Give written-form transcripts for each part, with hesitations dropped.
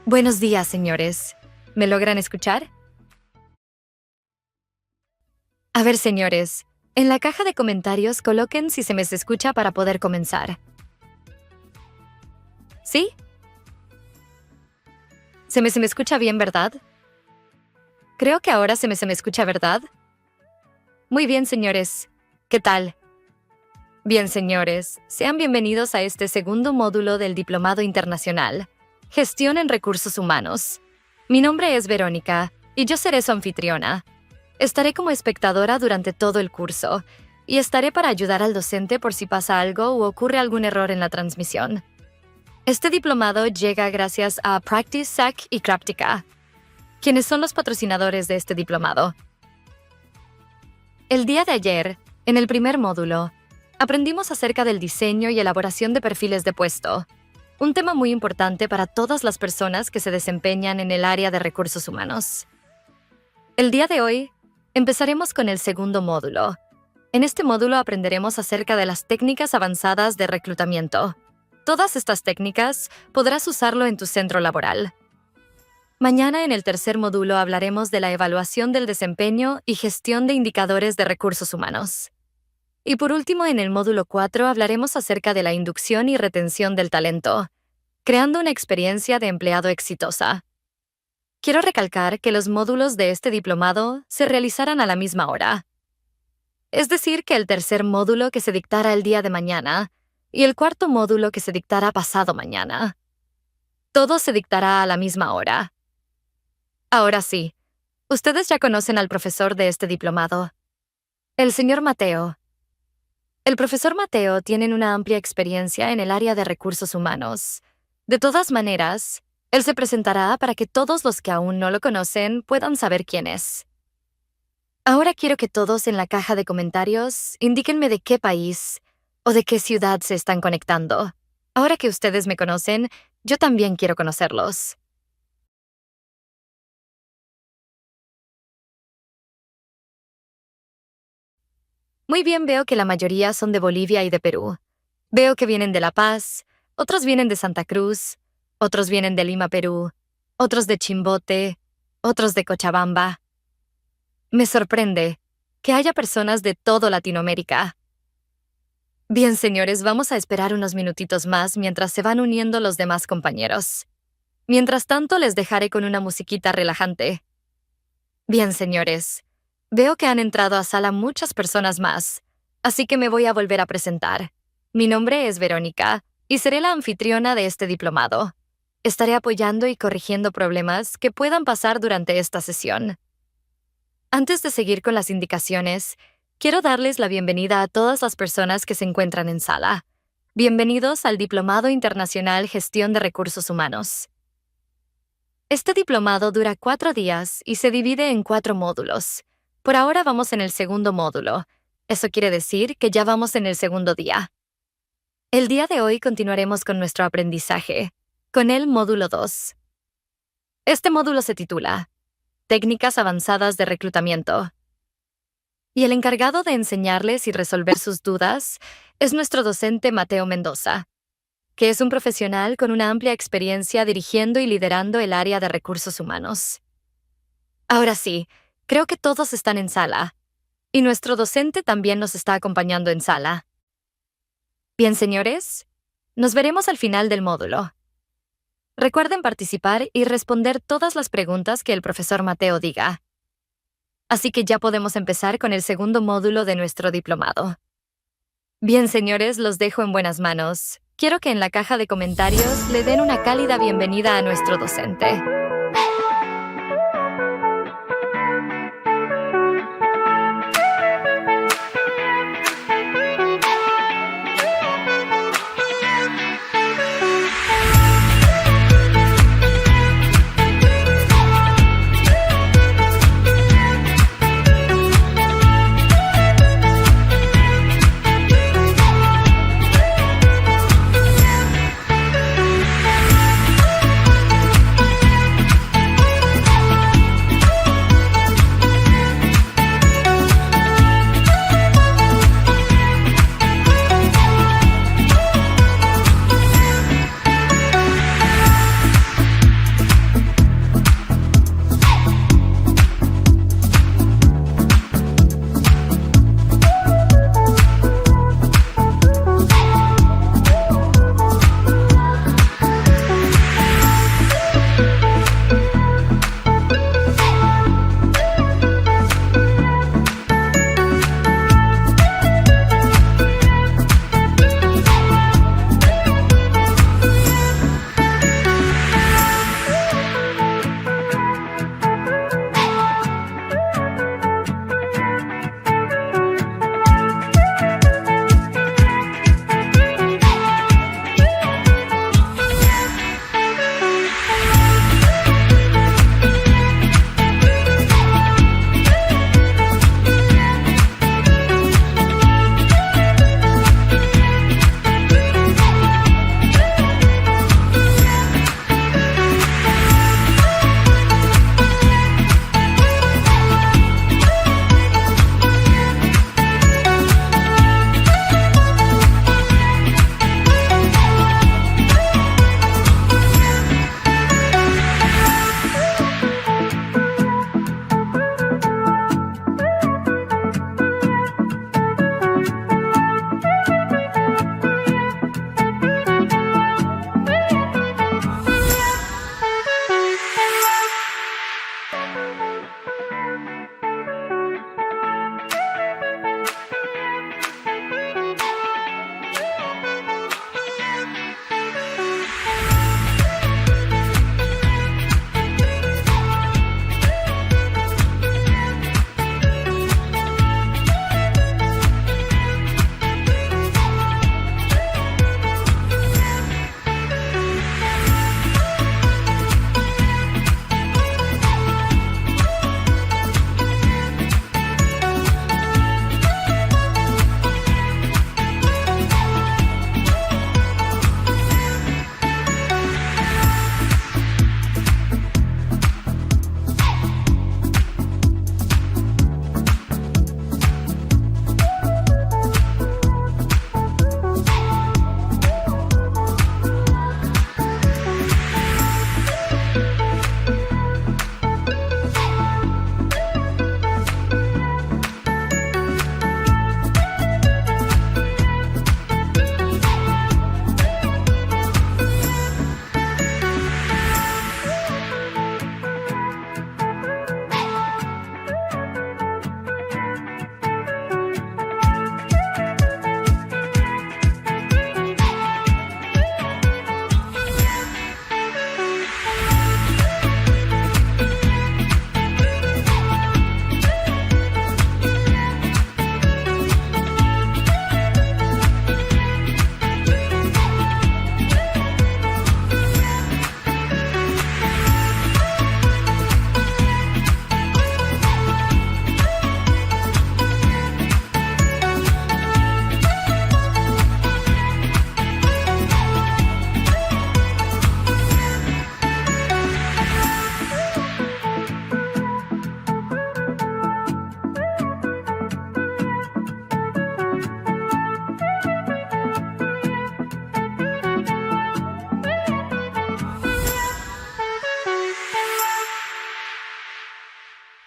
Buenos días, señores. ¿Me logran escuchar? A ver, señores, en la caja de comentarios coloquen si se me escucha para poder comenzar. ¿Sí? ¿Se me escucha bien, verdad? Creo que ahora se me escucha, ¿verdad? Muy bien, señores. ¿Qué tal? Bien, señores, sean bienvenidos a este segundo módulo del Diplomado Internacional, Gestión en Recursos Humanos. Mi nombre es Verónica y yo seré su anfitriona. Estaré como espectadora durante todo el curso y estaré para ayudar al docente por si pasa algo o ocurre algún error en la transmisión. Este diplomado llega gracias a Practice SAC y Craptica, quienes son los patrocinadores de este diplomado. El día de ayer, en el primer módulo, aprendimos acerca del diseño y elaboración de perfiles de puesto, un tema muy importante para todas las personas que se desempeñan en el área de recursos humanos. El día de hoy, empezaremos con el segundo módulo. En este módulo aprenderemos acerca de las técnicas avanzadas de reclutamiento. Todas estas técnicas podrás usarlo en tu centro laboral. Mañana en el tercer módulo hablaremos de la evaluación del desempeño y gestión de indicadores de recursos humanos. Y por último, en el módulo 4 hablaremos acerca de la inducción y retención del talento, creando una experiencia de empleado exitosa. Quiero recalcar que los módulos de este diplomado se realizarán a la misma hora. Es decir, que el tercer módulo que se dictará el día de mañana y el cuarto módulo que se dictará pasado mañana. Todo se dictará a la misma hora. Ahora sí, ustedes ya conocen al profesor de este diplomado, el señor Mateo. El profesor Mateo tiene una amplia experiencia en el área de recursos humanos. De todas maneras, él se presentará para que todos los que aún no lo conocen puedan saber quién es. Ahora quiero que todos en la caja de comentarios indíquenme de qué país o de qué ciudad se están conectando. Ahora que ustedes me conocen, yo también quiero conocerlos. Muy bien, veo que la mayoría son de Bolivia y de Perú. Veo que vienen de La Paz, otros vienen de Santa Cruz, otros vienen de Lima, Perú, otros de Chimbote, otros de Cochabamba. Me sorprende que haya personas de toda Latinoamérica. Bien, señores, vamos a esperar unos minutitos más mientras se van uniendo los demás compañeros. Mientras tanto, les dejaré con una musiquita relajante. Bien, señores, veo que han entrado a sala muchas personas más, así que me voy a volver a presentar. Mi nombre es Verónica y seré la anfitriona de este diplomado. Estaré apoyando y corrigiendo problemas que puedan pasar durante esta sesión. Antes de seguir con las indicaciones, quiero darles la bienvenida a todas las personas que se encuentran en sala. Bienvenidos al Diplomado Internacional Gestión de Recursos Humanos. Este diplomado dura 4 días y se divide en 4 módulos. Por ahora vamos en el segundo módulo. Eso quiere decir que ya vamos en el segundo día. El día de hoy continuaremos con nuestro aprendizaje, con el módulo 2. Este módulo se titula Técnicas avanzadas de reclutamiento. Y el encargado de enseñarles y resolver sus dudas es nuestro docente Mateo Mendoza, que es un profesional con una amplia experiencia dirigiendo y liderando el área de recursos humanos. Ahora sí, creo que todos están en sala, y nuestro docente también nos está acompañando en sala. Bien, señores, nos veremos al final del módulo. Recuerden participar y responder todas las preguntas que el profesor Mateo diga. Así que ya podemos empezar con el segundo módulo de nuestro diplomado. Bien, señores, los dejo en buenas manos. Quiero que en la caja de comentarios le den una cálida bienvenida a nuestro docente.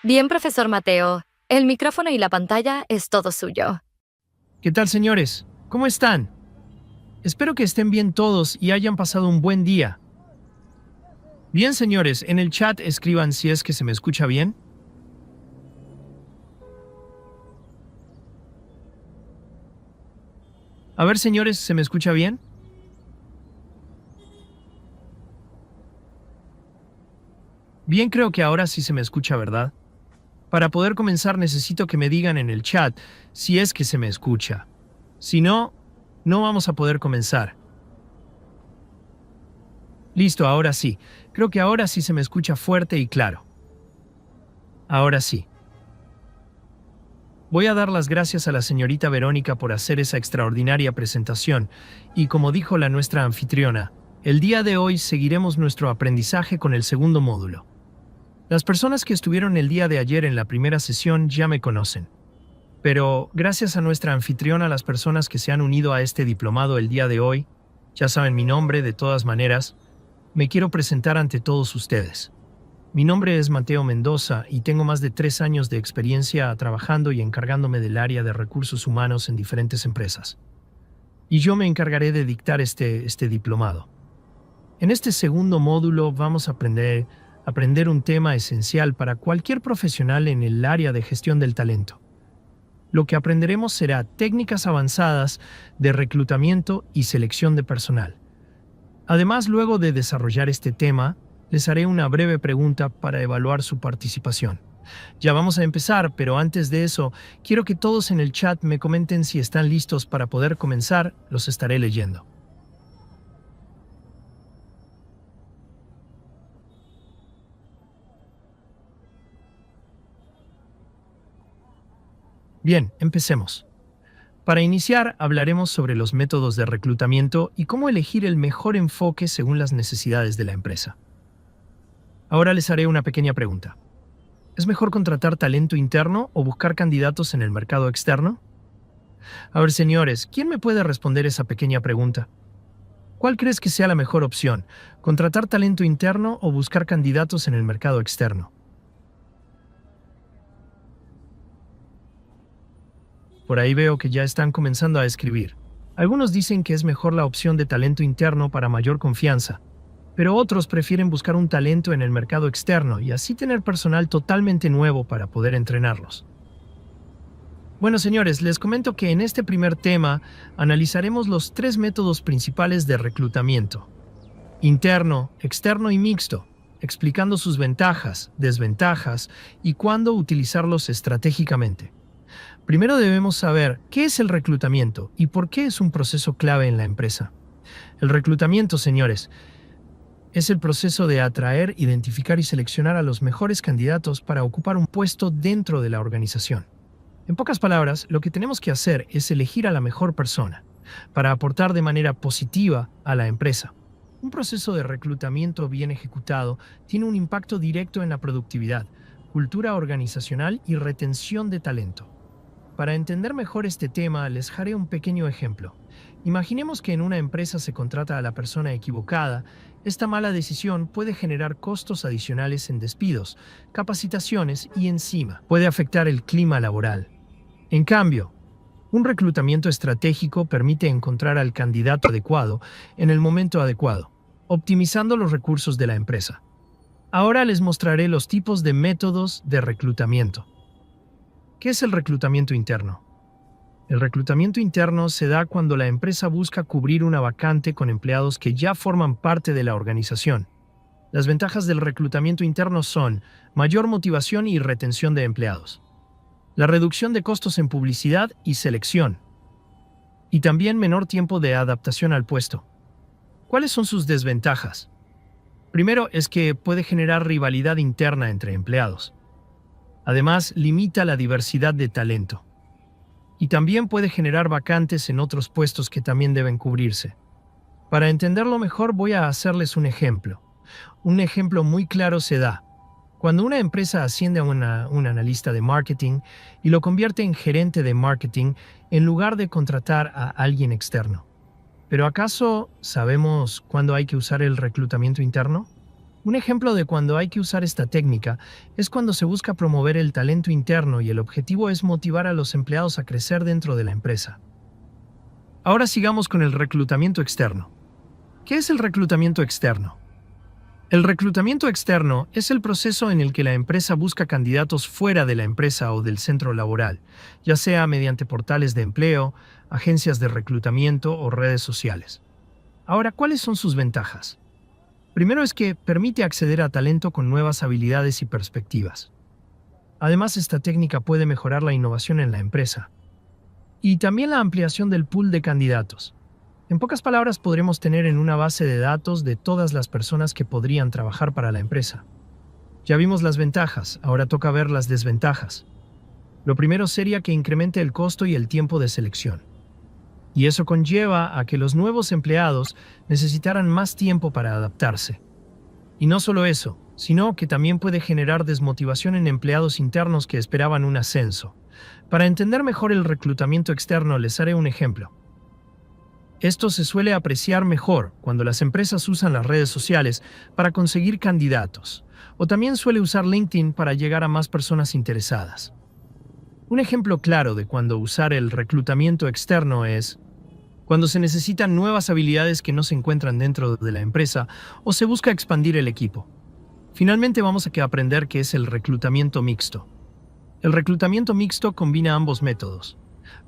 Bien, profesor Mateo. El micrófono y la pantalla es todo suyo. ¿Qué tal, señores? ¿Cómo están? Espero que estén bien todos y hayan pasado un buen día. Bien, señores, en el chat escriban si es que se me escucha bien. A ver, señores, ¿se me escucha bien? Bien, creo que ahora sí se me escucha, ¿verdad? Para poder comenzar necesito que me digan en el chat si es que se me escucha. Si no, no vamos a poder comenzar. Listo, ahora sí. Creo que ahora sí se me escucha fuerte y claro. Ahora sí. Voy a dar las gracias a la señorita Verónica por hacer esa extraordinaria presentación y como dijo nuestra anfitriona, el día de hoy seguiremos nuestro aprendizaje con el segundo módulo. Las personas que estuvieron el día de ayer en la primera sesión ya me conocen. Pero gracias a nuestra anfitriona, las personas que se han unido a este diplomado el día de hoy, ya saben mi nombre de todas maneras, me quiero presentar ante todos ustedes. Mi nombre es Mateo Mendoza y tengo más de 3 años de experiencia trabajando y encargándome del área de recursos humanos en diferentes empresas. Y yo me encargaré de dictar este diplomado. En este segundo módulo vamos a aprender un tema esencial para cualquier profesional en el área de gestión del talento. Lo que aprenderemos será técnicas avanzadas de reclutamiento y selección de personal. Además, luego de desarrollar este tema, les haré una breve pregunta para evaluar su participación. Ya vamos a empezar, pero antes de eso, quiero que todos en el chat me comenten si están listos para poder comenzar, los estaré leyendo. Bien, empecemos. Para iniciar, hablaremos sobre los métodos de reclutamiento y cómo elegir el mejor enfoque según las necesidades de la empresa. Ahora les haré una pequeña pregunta. ¿Es mejor contratar talento interno o buscar candidatos en el mercado externo? A ver, señores, ¿quién me puede responder esa pequeña pregunta? ¿Cuál crees que sea la mejor opción? ¿Contratar talento interno o buscar candidatos en el mercado externo? Por ahí veo que ya están comenzando a escribir. Algunos dicen que es mejor la opción de talento interno para mayor confianza, pero otros prefieren buscar un talento en el mercado externo y así tener personal totalmente nuevo para poder entrenarlos. Bueno, señores, les comento que en este primer tema analizaremos los 3 métodos principales de reclutamiento: interno, externo y mixto, explicando sus ventajas, desventajas y cuándo utilizarlos estratégicamente. Primero debemos saber qué es el reclutamiento y por qué es un proceso clave en la empresa. El reclutamiento, señores, es el proceso de atraer, identificar y seleccionar a los mejores candidatos para ocupar un puesto dentro de la organización. En pocas palabras, lo que tenemos que hacer es elegir a la mejor persona para aportar de manera positiva a la empresa. Un proceso de reclutamiento bien ejecutado tiene un impacto directo en la productividad, cultura organizacional y retención de talento. Para entender mejor este tema, les haré un pequeño ejemplo. Imaginemos que en una empresa se contrata a la persona equivocada. Esta mala decisión puede generar costos adicionales en despidos, capacitaciones y encima puede afectar el clima laboral. En cambio, un reclutamiento estratégico permite encontrar al candidato adecuado en el momento adecuado, optimizando los recursos de la empresa. Ahora les mostraré los tipos de métodos de reclutamiento. ¿Qué es el reclutamiento interno? El reclutamiento interno se da cuando la empresa busca cubrir una vacante con empleados que ya forman parte de la organización. Las ventajas del reclutamiento interno son mayor motivación y retención de empleados, la reducción de costos en publicidad y selección, y también menor tiempo de adaptación al puesto. ¿Cuáles son sus desventajas? Primero es que puede generar rivalidad interna entre empleados. Además, limita la diversidad de talento. Y también puede generar vacantes en otros puestos que también deben cubrirse. Para entenderlo mejor voy a hacerles un ejemplo. Un ejemplo muy claro se da cuando una empresa asciende a un analista de marketing y lo convierte en gerente de marketing en lugar de contratar a alguien externo. ¿Pero acaso sabemos cuándo hay que usar el reclutamiento interno? Un ejemplo de cuando hay que usar esta técnica es cuando se busca promover el talento interno y el objetivo es motivar a los empleados a crecer dentro de la empresa. Ahora sigamos con el reclutamiento externo. ¿Qué es el reclutamiento externo? El reclutamiento externo es el proceso en el que la empresa busca candidatos fuera de la empresa o del centro laboral, ya sea mediante portales de empleo, agencias de reclutamiento o redes sociales. Ahora, ¿cuáles son sus ventajas? Primero es que permite acceder a talento con nuevas habilidades y perspectivas. Además, esta técnica puede mejorar la innovación en la empresa y también la ampliación del pool de candidatos. En pocas palabras, podremos tener en una base de datos de todas las personas que podrían trabajar para la empresa. Ya vimos las ventajas, ahora toca ver las desventajas. Lo primero sería que incremente el costo y el tiempo de selección. Y eso conlleva a que los nuevos empleados necesitaran más tiempo para adaptarse. Y no solo eso, sino que también puede generar desmotivación en empleados internos que esperaban un ascenso. Para entender mejor el reclutamiento externo, les haré un ejemplo. Esto se suele apreciar mejor cuando las empresas usan las redes sociales para conseguir candidatos, o también suele usar LinkedIn para llegar a más personas interesadas. Un ejemplo claro de cuando usar el reclutamiento externo es cuando se necesitan nuevas habilidades que no se encuentran dentro de la empresa o se busca expandir el equipo. Finalmente vamos a aprender qué es el reclutamiento mixto. El reclutamiento mixto combina ambos métodos.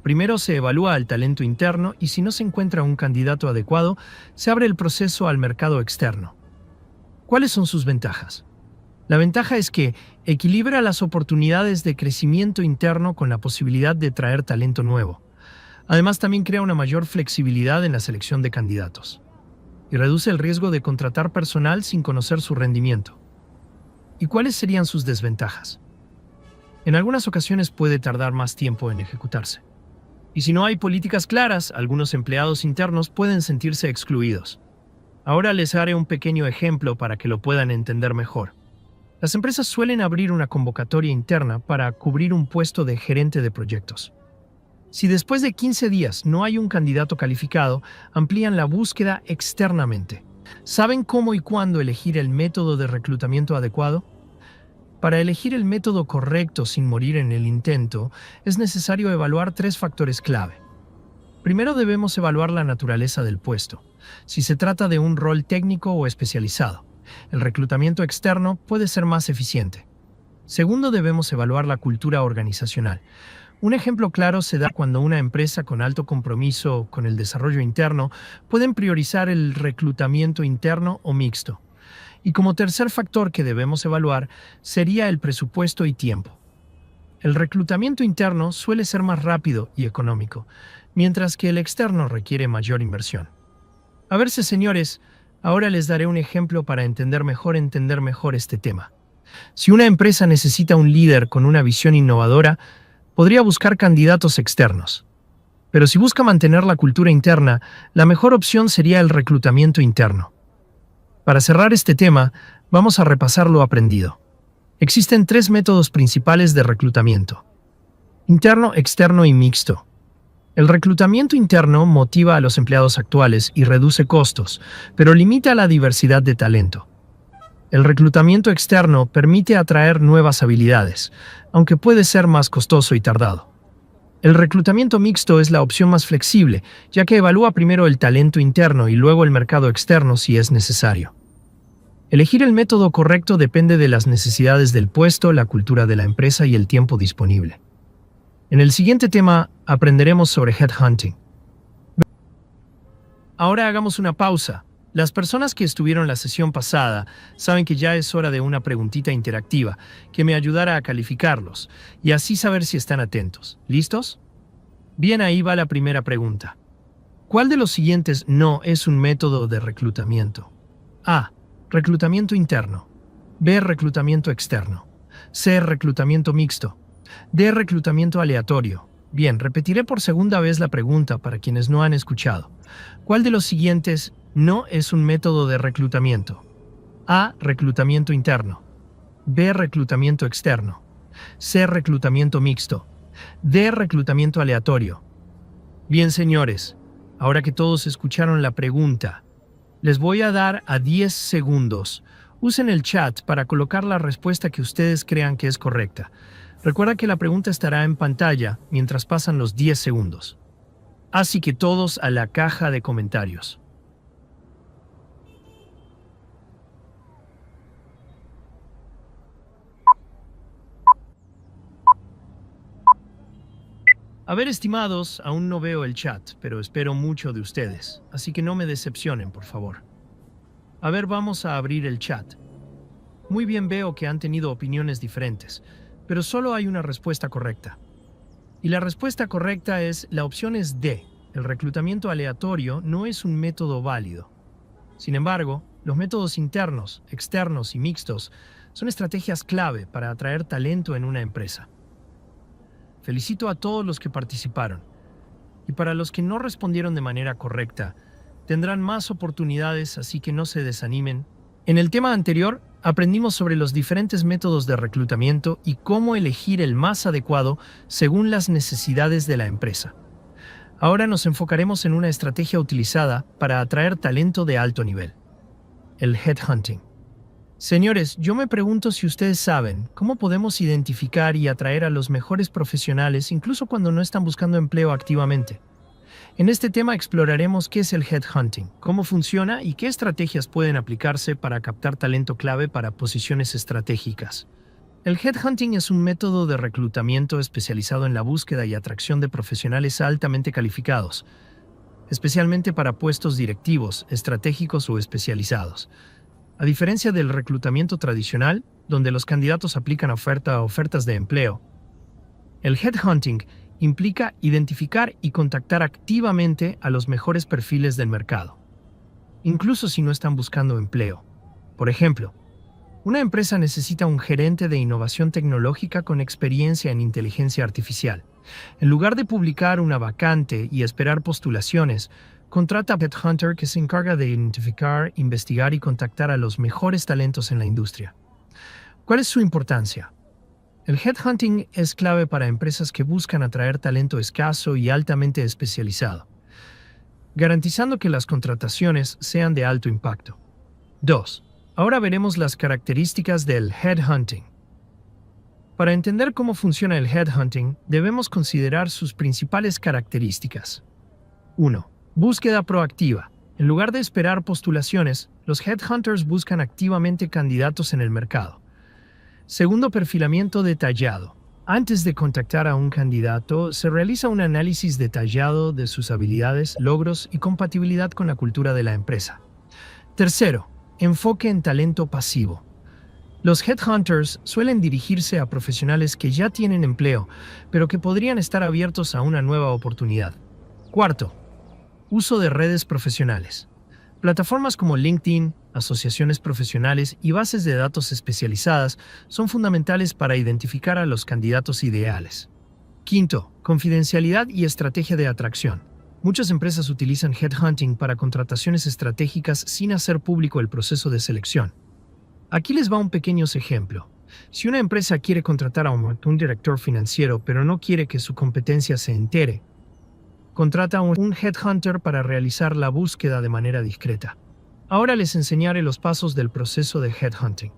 Primero se evalúa el talento interno y si no se encuentra un candidato adecuado, se abre el proceso al mercado externo. ¿Cuáles son sus ventajas? La ventaja es que equilibra las oportunidades de crecimiento interno con la posibilidad de traer talento nuevo. Además, también crea una mayor flexibilidad en la selección de candidatos y reduce el riesgo de contratar personal sin conocer su rendimiento. ¿Y cuáles serían sus desventajas? En algunas ocasiones puede tardar más tiempo en ejecutarse. Y si no hay políticas claras, algunos empleados internos pueden sentirse excluidos. Ahora les haré un pequeño ejemplo para que lo puedan entender mejor. Las empresas suelen abrir una convocatoria interna para cubrir un puesto de gerente de proyectos. Si después de 15 días no hay un candidato calificado, amplían la búsqueda externamente. ¿Saben cómo y cuándo elegir el método de reclutamiento adecuado? Para elegir el método correcto sin morir en el intento, es necesario evaluar 3 factores clave. Primero debemos evaluar la naturaleza del puesto, si se trata de un rol técnico o especializado. El reclutamiento externo puede ser más eficiente. Segundo, debemos evaluar la cultura organizacional. Un ejemplo claro se da cuando una empresa con alto compromiso con el desarrollo interno pueden priorizar el reclutamiento interno o mixto. Y como tercer factor que debemos evaluar sería el presupuesto y tiempo. El reclutamiento interno suele ser más rápido y económico, mientras que el externo requiere mayor inversión. A verse, señores, ahora les daré un ejemplo para entender mejor este tema. Si una empresa necesita un líder con una visión innovadora, podría buscar candidatos externos. Pero si busca mantener la cultura interna, la mejor opción sería el reclutamiento interno. Para cerrar este tema, vamos a repasar lo aprendido. Existen 3 métodos principales de reclutamiento: interno, externo y mixto. El reclutamiento interno motiva a los empleados actuales y reduce costos, pero limita la diversidad de talento. El reclutamiento externo permite atraer nuevas habilidades, aunque puede ser más costoso y tardado. El reclutamiento mixto es la opción más flexible, ya que evalúa primero el talento interno y luego el mercado externo si es necesario. Elegir el método correcto depende de las necesidades del puesto, la cultura de la empresa y el tiempo disponible. En el siguiente tema aprenderemos sobre headhunting. Ahora hagamos una pausa. Las personas que estuvieron la sesión pasada saben que ya es hora de una preguntita interactiva que me ayudará a calificarlos y así saber si están atentos. ¿Listos? Bien, ahí va la primera pregunta. ¿Cuál de los siguientes no es un método de reclutamiento? A. Reclutamiento interno. B. Reclutamiento externo. C. Reclutamiento mixto. D. Reclutamiento aleatorio. Bien, repetiré por segunda vez la pregunta para quienes no han escuchado. ¿Cuál de los siguientes no es un método de reclutamiento? A. Reclutamiento interno. B. Reclutamiento externo. C. Reclutamiento mixto. D. Reclutamiento aleatorio. Bien, señores, ahora que todos escucharon la pregunta, les voy a dar a 10 segundos Usen el chat para colocar la respuesta que ustedes crean que es correcta. Recuerda que la pregunta estará en pantalla mientras pasan los 10 segundos. Así que todos a la caja de comentarios. A ver, estimados, aún no veo el chat, pero espero mucho de ustedes, así que no me decepcionen, por favor. A ver, vamos a abrir el chat. Muy bien, veo que han tenido opiniones diferentes, pero solo hay una respuesta correcta. Y la respuesta correcta es, la opción es D. El reclutamiento aleatorio no es un método válido. Sin embargo, los métodos internos, externos y mixtos son estrategias clave para atraer talento en una empresa. Felicito a todos los que participaron. Y para los que no respondieron de manera correcta, tendrán más oportunidades, así que no se desanimen. En el tema anterior, aprendimos sobre los diferentes métodos de reclutamiento y cómo elegir el más adecuado según las necesidades de la empresa. Ahora nos enfocaremos en una estrategia utilizada para atraer talento de alto nivel: el headhunting. Señores, yo me pregunto si ustedes saben cómo podemos identificar y atraer a los mejores profesionales incluso cuando no están buscando empleo activamente. En este tema exploraremos qué es el headhunting, cómo funciona y qué estrategias pueden aplicarse para captar talento clave para posiciones estratégicas. El headhunting es un método de reclutamiento especializado en la búsqueda y atracción de profesionales altamente calificados, especialmente para puestos directivos, estratégicos o especializados. A diferencia del reclutamiento tradicional, donde los candidatos aplican a ofertas de empleo, el headhunting implica identificar y contactar activamente a los mejores perfiles del mercado, incluso si no están buscando empleo. Por ejemplo, una empresa necesita un gerente de innovación tecnológica con experiencia en inteligencia artificial. En lugar de publicar una vacante y esperar postulaciones, contrata a Headhunter, que se encarga de identificar, investigar y contactar a los mejores talentos en la industria. ¿Cuál es su importancia? El headhunting es clave para empresas que buscan atraer talento escaso y altamente especializado, garantizando que las contrataciones sean de alto impacto. 2. Ahora veremos las características del headhunting. Para entender cómo funciona el headhunting, debemos considerar sus principales características. 1. Búsqueda proactiva. En lugar de esperar postulaciones, los headhunters buscan activamente candidatos en el mercado. Segundo, perfilamiento detallado. Antes de contactar a un candidato, se realiza un análisis detallado de sus habilidades, logros y compatibilidad con la cultura de la empresa. Tercero, enfoque en talento pasivo. Los headhunters suelen dirigirse a profesionales que ya tienen empleo, pero que podrían estar abiertos a una nueva oportunidad. Cuarto, uso de redes profesionales. Plataformas como LinkedIn, asociaciones profesionales y bases de datos especializadas son fundamentales para identificar a los candidatos ideales. Quinto, confidencialidad y estrategia de atracción. Muchas empresas utilizan headhunting para contrataciones estratégicas sin hacer público el proceso de selección. Aquí les va un pequeño ejemplo. Si una empresa quiere contratar a un director financiero pero no quiere que su competencia se entere, contrata a un headhunter para realizar la búsqueda de manera discreta. Ahora les enseñaré los pasos del proceso de headhunting.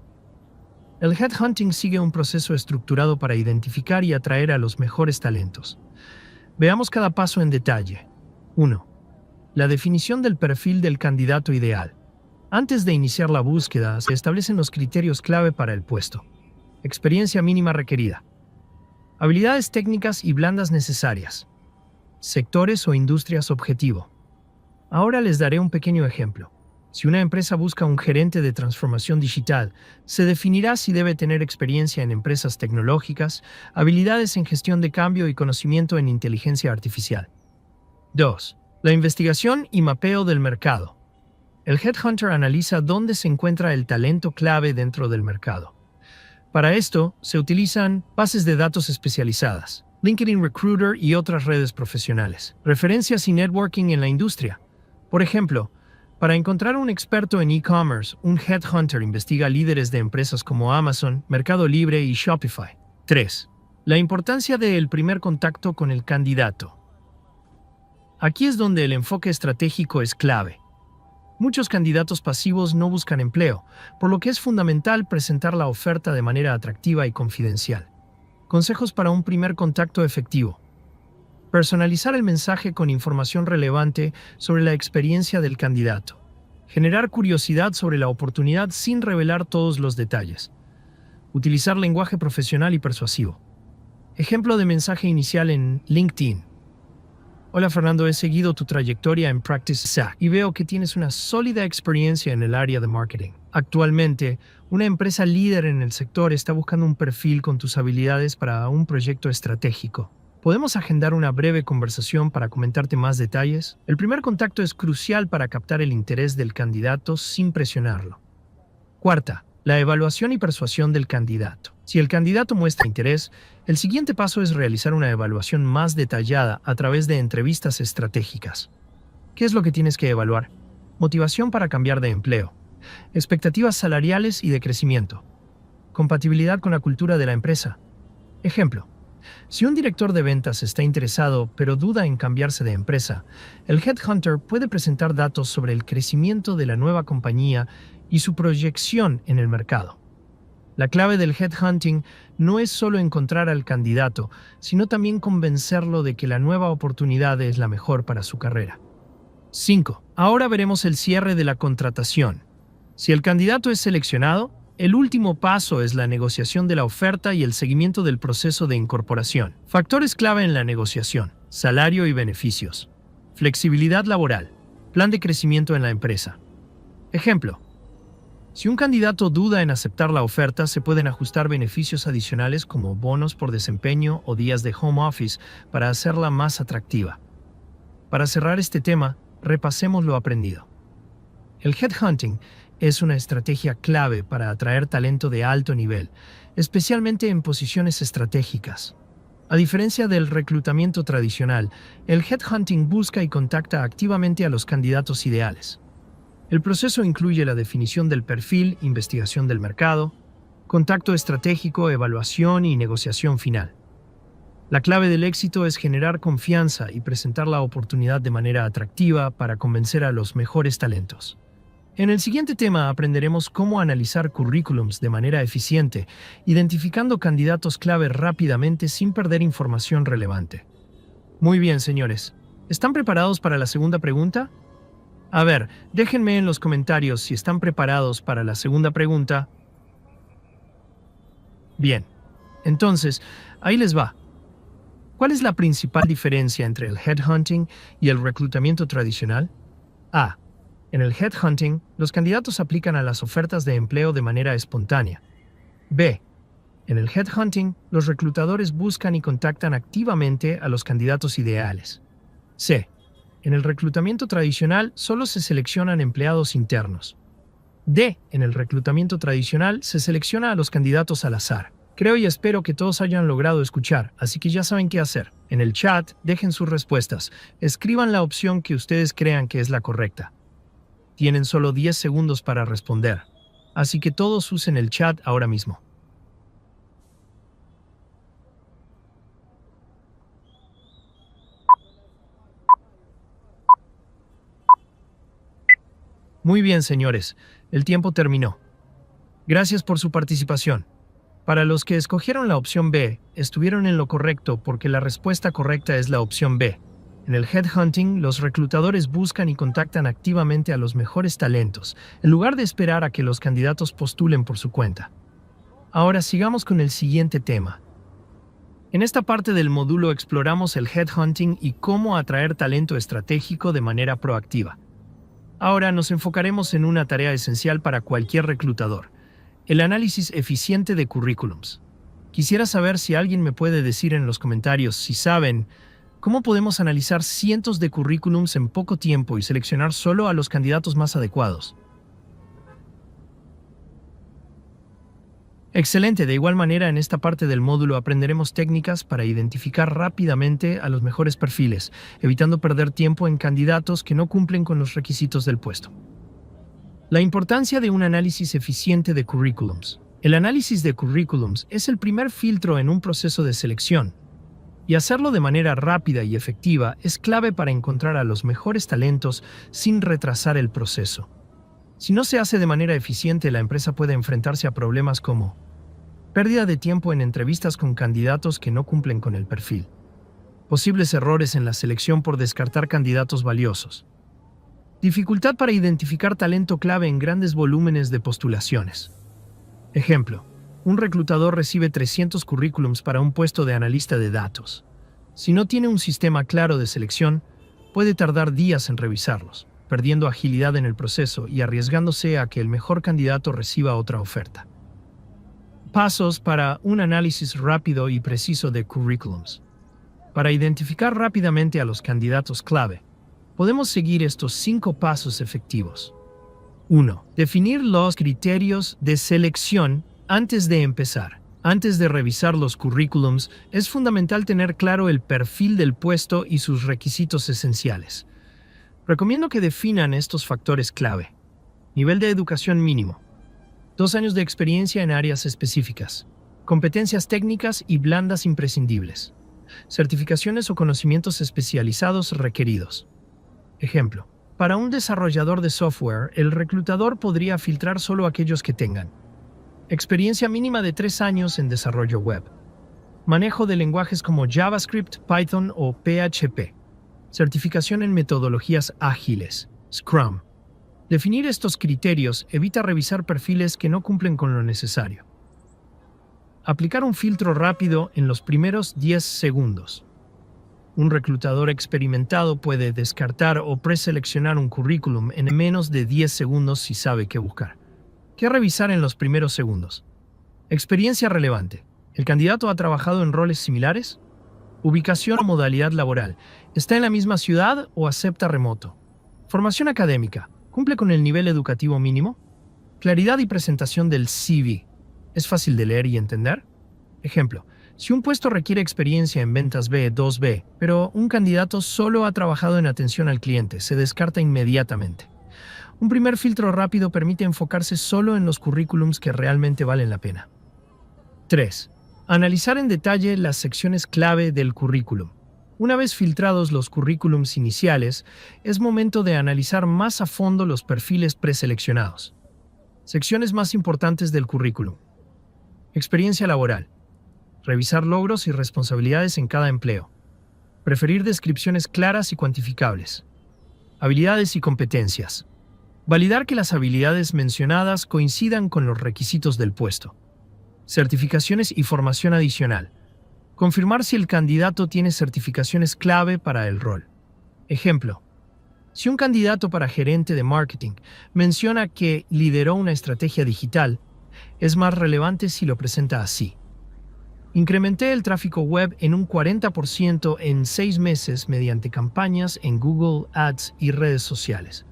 El headhunting sigue un proceso estructurado para identificar y atraer a los mejores talentos. Veamos cada paso en detalle. 1. La definición del perfil del candidato ideal. Antes de iniciar la búsqueda, se establecen los criterios clave para el puesto. Experiencia mínima requerida. Habilidades técnicas y blandas necesarias. Sectores o industrias objetivo. Ahora les daré un pequeño ejemplo. Si una empresa busca un gerente de transformación digital, se definirá si debe tener experiencia en empresas tecnológicas, habilidades en gestión de cambio y conocimiento en inteligencia artificial. 2. La investigación y mapeo del mercado. El headhunter analiza dónde se encuentra el talento clave dentro del mercado. Para esto, se utilizan bases de datos especializadas, LinkedIn Recruiter y otras redes profesionales, referencias y networking en la industria. Por ejemplo, para encontrar un experto en e-commerce, un headhunter investiga líderes de empresas como Amazon, Mercado Libre y Shopify. 3. La importancia del primer contacto con el candidato. Aquí es donde el enfoque estratégico es clave. Muchos candidatos pasivos no buscan empleo, por lo que es fundamental presentar la oferta de manera atractiva y confidencial. Consejos para un primer contacto efectivo. Personalizar el mensaje con información relevante sobre la experiencia del candidato. Generar curiosidad sobre la oportunidad sin revelar todos los detalles. Utilizar lenguaje profesional y persuasivo. Ejemplo de mensaje inicial en LinkedIn. Hola Fernando, he seguido tu trayectoria en Practice SAC y veo que tienes una sólida experiencia en el área de marketing. Actualmente, una empresa líder en el sector está buscando un perfil con tus habilidades para un proyecto estratégico. ¿Podemos agendar una breve conversación para comentarte más detalles? El primer contacto es crucial para captar el interés del candidato sin presionarlo. Cuarta, la evaluación y persuasión del candidato. Si el candidato muestra interés, el siguiente paso es realizar una evaluación más detallada a través de entrevistas estratégicas. ¿Qué es lo que tienes que evaluar? Motivación para cambiar de empleo, expectativas salariales y de crecimiento, compatibilidad con la cultura de la empresa. Ejemplo, si un director de ventas está interesado pero duda en cambiarse de empresa, el headhunter puede presentar datos sobre el crecimiento de la nueva compañía y su proyección en el mercado. La clave del headhunting no es solo encontrar al candidato, sino también convencerlo de que la nueva oportunidad es la mejor para su carrera. 5. Ahora veremos el cierre de la contratación. Si el candidato es seleccionado, el último paso es la negociación de la oferta y el seguimiento del proceso de incorporación. Factores clave en la negociación: salario y beneficios, flexibilidad laboral, plan de crecimiento en la empresa. Ejemplo, si un candidato duda en aceptar la oferta, se pueden ajustar beneficios adicionales como bonos por desempeño o días de home office para hacerla más atractiva. Para cerrar este tema, repasemos lo aprendido. El headhunting es una estrategia clave para atraer talento de alto nivel, especialmente en posiciones estratégicas. A diferencia del reclutamiento tradicional, el headhunting busca y contacta activamente a los candidatos ideales. El proceso incluye la definición del perfil, investigación del mercado, contacto estratégico, evaluación y negociación final. La clave del éxito es generar confianza y presentar la oportunidad de manera atractiva para convencer a los mejores talentos. En el siguiente tema aprenderemos cómo analizar currículums de manera eficiente, identificando candidatos clave rápidamente sin perder información relevante. Muy bien, señores. ¿Están preparados para la segunda pregunta? A ver, déjenme en los comentarios si están preparados para la segunda pregunta. Bien, entonces, ahí les va. ¿Cuál es la principal diferencia entre el headhunting y el reclutamiento tradicional? A. En el headhunting, los candidatos aplican a las ofertas de empleo de manera espontánea. B. En el headhunting, los reclutadores buscan y contactan activamente a los candidatos ideales. C. En el reclutamiento tradicional, solo se seleccionan empleados internos. D. En el reclutamiento tradicional, se selecciona a los candidatos al azar. Creo y espero que todos hayan logrado escuchar, así que ya saben qué hacer. En el chat, dejen sus respuestas. Escriban la opción que ustedes crean que es la correcta. Tienen solo 10 segundos para responder, así que todos usen el chat ahora mismo. Muy bien, señores, el tiempo terminó. Gracias por su participación. Para los que escogieron la opción B, estuvieron en lo correcto porque la respuesta correcta es la opción B. En el headhunting, los reclutadores buscan y contactan activamente a los mejores talentos, en lugar de esperar a que los candidatos postulen por su cuenta. Ahora sigamos con el siguiente tema. En esta parte del módulo exploramos el headhunting y cómo atraer talento estratégico de manera proactiva. Ahora nos enfocaremos en una tarea esencial para cualquier reclutador: el análisis eficiente de currículums. Quisiera saber si alguien me puede decir en los comentarios si saben cómo podemos analizar cientos de currículums en poco tiempo y seleccionar solo a los candidatos más adecuados. Excelente, de igual manera en esta parte del módulo aprenderemos técnicas para identificar rápidamente a los mejores perfiles, evitando perder tiempo en candidatos que no cumplen con los requisitos del puesto. La importancia de un análisis eficiente de currículums. El análisis de currículums es el primer filtro en un proceso de selección, Y hacerlo de manera rápida y efectiva es clave para encontrar a los mejores talentos sin retrasar el proceso. Si no se hace de manera eficiente, la empresa puede enfrentarse a problemas como pérdida de tiempo en entrevistas con candidatos que no cumplen con el perfil, posibles errores en la selección por descartar candidatos valiosos, dificultad para identificar talento clave en grandes volúmenes de postulaciones. Ejemplo: un reclutador recibe 300 currículums para un puesto de analista de datos. Si no tiene un sistema claro de selección, puede tardar días en revisarlos, perdiendo agilidad en el proceso y arriesgándose a que el mejor candidato reciba otra oferta. Pasos para un análisis rápido y preciso de currículums. Para identificar rápidamente a los candidatos clave, podemos seguir estos 5 pasos efectivos. 1. Definir los criterios de selección antes de empezar. Antes de revisar los currículums, es fundamental tener claro el perfil del puesto y sus requisitos esenciales. Recomiendo que definan estos factores clave. Nivel de educación mínimo. 2 años de experiencia en áreas específicas. Competencias técnicas y blandas imprescindibles. Certificaciones o conocimientos especializados requeridos. Ejemplo: para un desarrollador de software, el reclutador podría filtrar solo aquellos que tengan experiencia mínima de 3 años en desarrollo web, manejo de lenguajes como JavaScript, Python o PHP, certificación en metodologías ágiles, Scrum. Definir estos criterios evita revisar perfiles que no cumplen con lo necesario. Aplicar un filtro rápido en los primeros 10 segundos. Un reclutador experimentado puede descartar o preseleccionar un currículum en menos de 10 segundos si sabe qué buscar. ¿Qué revisar en los primeros segundos? Experiencia relevante. ¿El candidato ha trabajado en roles similares? Ubicación o modalidad laboral. ¿Está en la misma ciudad o acepta remoto? Formación académica. ¿Cumple con el nivel educativo mínimo? Claridad y presentación del CV. ¿Es fácil de leer y entender? Ejemplo: si un puesto requiere experiencia en ventas B2B, pero un candidato solo ha trabajado en atención al cliente, se descarta inmediatamente. Un primer filtro rápido permite enfocarse solo en los currículums que realmente valen la pena. 3. Analizar en detalle las secciones clave del currículum. Una vez filtrados los currículums iniciales, es momento de analizar más a fondo los perfiles preseleccionados. Secciones más importantes del currículum. Experiencia laboral. Revisar logros y responsabilidades en cada empleo. Preferir descripciones claras y cuantificables. Habilidades y competencias. Validar que las habilidades mencionadas coincidan con los requisitos del puesto. Certificaciones y formación adicional. Confirmar si el candidato tiene certificaciones clave para el rol. Ejemplo: si un candidato para gerente de marketing menciona que lideró una estrategia digital, es más relevante si lo presenta así. Incrementé el tráfico web en un 40% en 6 meses mediante campañas en Google Ads y redes sociales.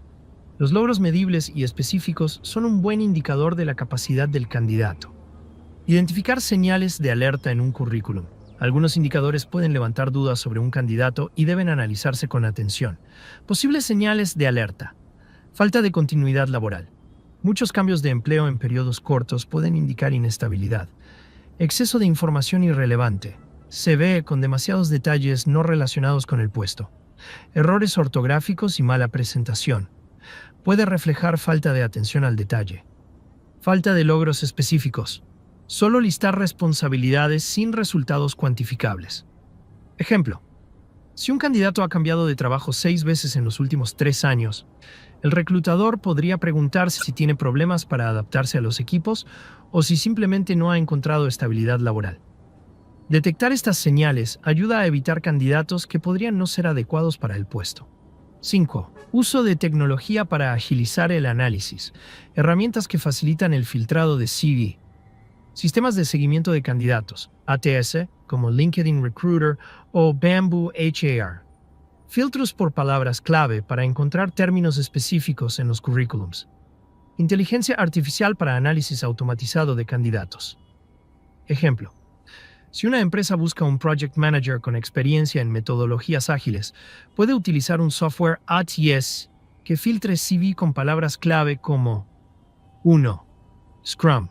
Los logros medibles y específicos son un buen indicador de la capacidad del candidato. Identificar señales de alerta en un currículum. Algunos indicadores pueden levantar dudas sobre un candidato y deben analizarse con atención. Posibles señales de alerta. Falta de continuidad laboral. Muchos cambios de empleo en periodos cortos pueden indicar inestabilidad. Exceso de información irrelevante. CV con demasiados detalles no relacionados con el puesto. Errores ortográficos y mala presentación. Puede reflejar falta de atención al detalle. Falta de logros específicos. Solo listar responsabilidades sin resultados cuantificables. Ejemplo: si un candidato ha cambiado de trabajo 6 veces en los últimos 3 años, el reclutador podría preguntarse si tiene problemas para adaptarse a los equipos o si simplemente no ha encontrado estabilidad laboral. Detectar estas señales ayuda a evitar candidatos que podrían no ser adecuados para el puesto. 5. Uso de tecnología para agilizar el análisis. Herramientas que facilitan el filtrado de CV. Sistemas de seguimiento de candidatos, ATS, como LinkedIn Recruiter o Bamboo HAR. Filtros por palabras clave para encontrar términos específicos en los currículums. Inteligencia artificial para análisis automatizado de candidatos. Ejemplo: si una empresa busca un project manager con experiencia en metodologías ágiles, puede utilizar un software ATS que filtre CV con palabras clave como 1. Scrum.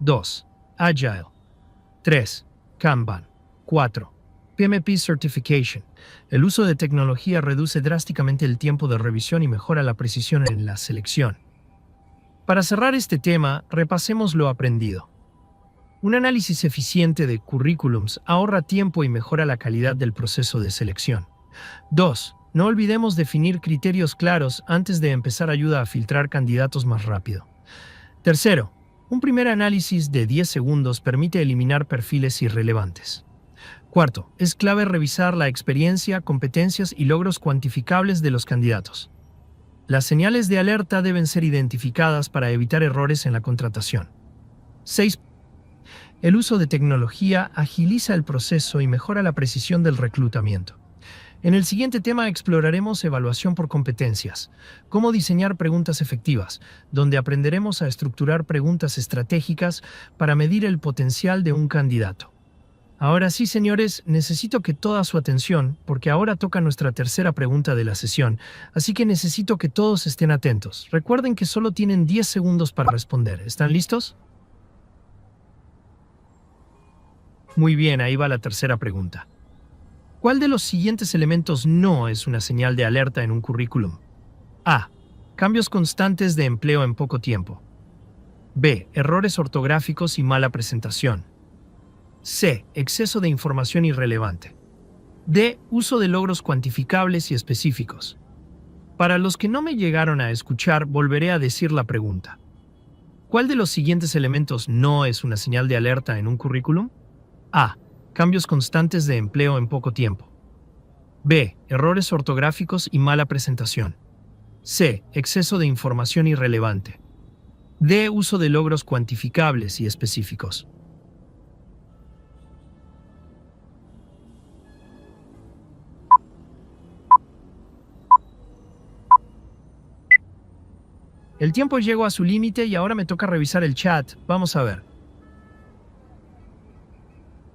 2. Agile. 3. Kanban. 4. PMP Certification. El uso de tecnología reduce drásticamente el tiempo de revisión y mejora la precisión en la selección. Para cerrar este tema, repasemos lo aprendido. Un análisis eficiente de currículums ahorra tiempo y mejora la calidad del proceso de selección. 2. No olvidemos definir criterios claros antes de empezar ayuda a filtrar candidatos más rápido. Tercero, un primer análisis de 10 segundos permite eliminar perfiles irrelevantes. Cuarto, es clave revisar la experiencia, competencias y logros cuantificables de los candidatos. Las señales de alerta deben ser identificadas para evitar errores en la contratación. 6. El uso de tecnología agiliza el proceso y mejora la precisión del reclutamiento. En el siguiente tema exploraremos evaluación por competencias, cómo diseñar preguntas efectivas, donde aprenderemos a estructurar preguntas estratégicas para medir el potencial de un candidato. Ahora sí, señores, necesito que toda su atención, porque ahora toca nuestra tercera pregunta de la sesión, así que necesito que todos estén atentos. Recuerden que solo tienen 10 segundos para responder. ¿Están listos? Muy bien, ahí va la tercera pregunta. ¿Cuál de los siguientes elementos no es una señal de alerta en un currículum? A. Cambios constantes de empleo en poco tiempo. B. Errores ortográficos y mala presentación. C. Exceso de información irrelevante. D. Uso de logros cuantificables y específicos. Para los que no me llegaron a escuchar, volveré a decir la pregunta. ¿Cuál de los siguientes elementos no es una señal de alerta en un currículum? A. Cambios constantes de empleo en poco tiempo. B. Errores ortográficos y mala presentación. C. Exceso de información irrelevante. D. Uso de logros cuantificables y específicos. El tiempo llegó a su límite y ahora me toca revisar el chat. Vamos a ver.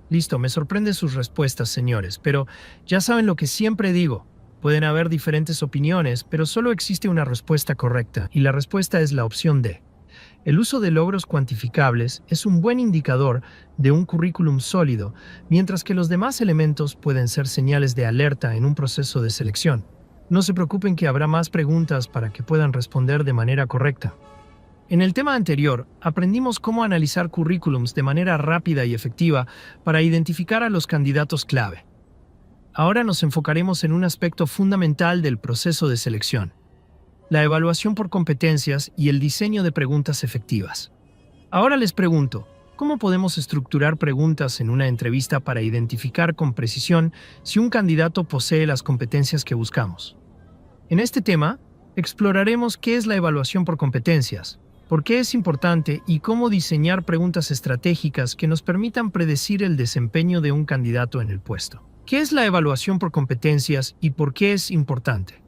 Listo, me sorprenden sus respuestas, señores, pero ya saben lo que siempre digo. Pueden haber diferentes opiniones, pero solo existe una respuesta correcta, y la respuesta es la opción D. El uso de logros cuantificables es un buen indicador de un currículum sólido, mientras que los demás elementos pueden ser señales de alerta en un proceso de selección. No se preocupen que habrá más preguntas para que puedan responder de manera correcta. En el tema anterior, aprendimos cómo analizar currículums de manera rápida y efectiva para identificar a los candidatos clave. Ahora nos enfocaremos en un aspecto fundamental del proceso de selección: la evaluación por competencias y el diseño de preguntas efectivas. Ahora les pregunto, ¿cómo podemos estructurar preguntas en una entrevista para identificar con precisión si un candidato posee las competencias que buscamos? En este tema, exploraremos qué es la evaluación por competencias, por qué es importante y cómo diseñar preguntas estratégicas que nos permitan predecir el desempeño de un candidato en el puesto. ¿Qué es la evaluación por competencias y por qué es importante?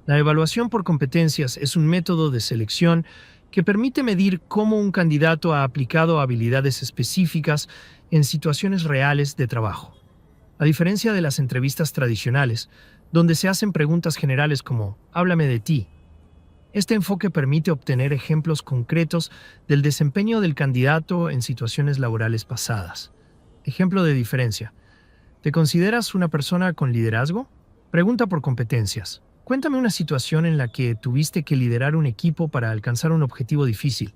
La evaluación por competencias es un método de selección que permite medir cómo un candidato ha aplicado habilidades específicas en situaciones reales de trabajo. A diferencia de las entrevistas tradicionales, donde se hacen preguntas generales como «háblame de ti», este enfoque permite obtener ejemplos concretos del desempeño del candidato en situaciones laborales pasadas. Ejemplo de diferencia. ¿Te consideras una persona con liderazgo? Pregunta por competencias. Cuéntame una situación en la que tuviste que liderar un equipo para alcanzar un objetivo difícil.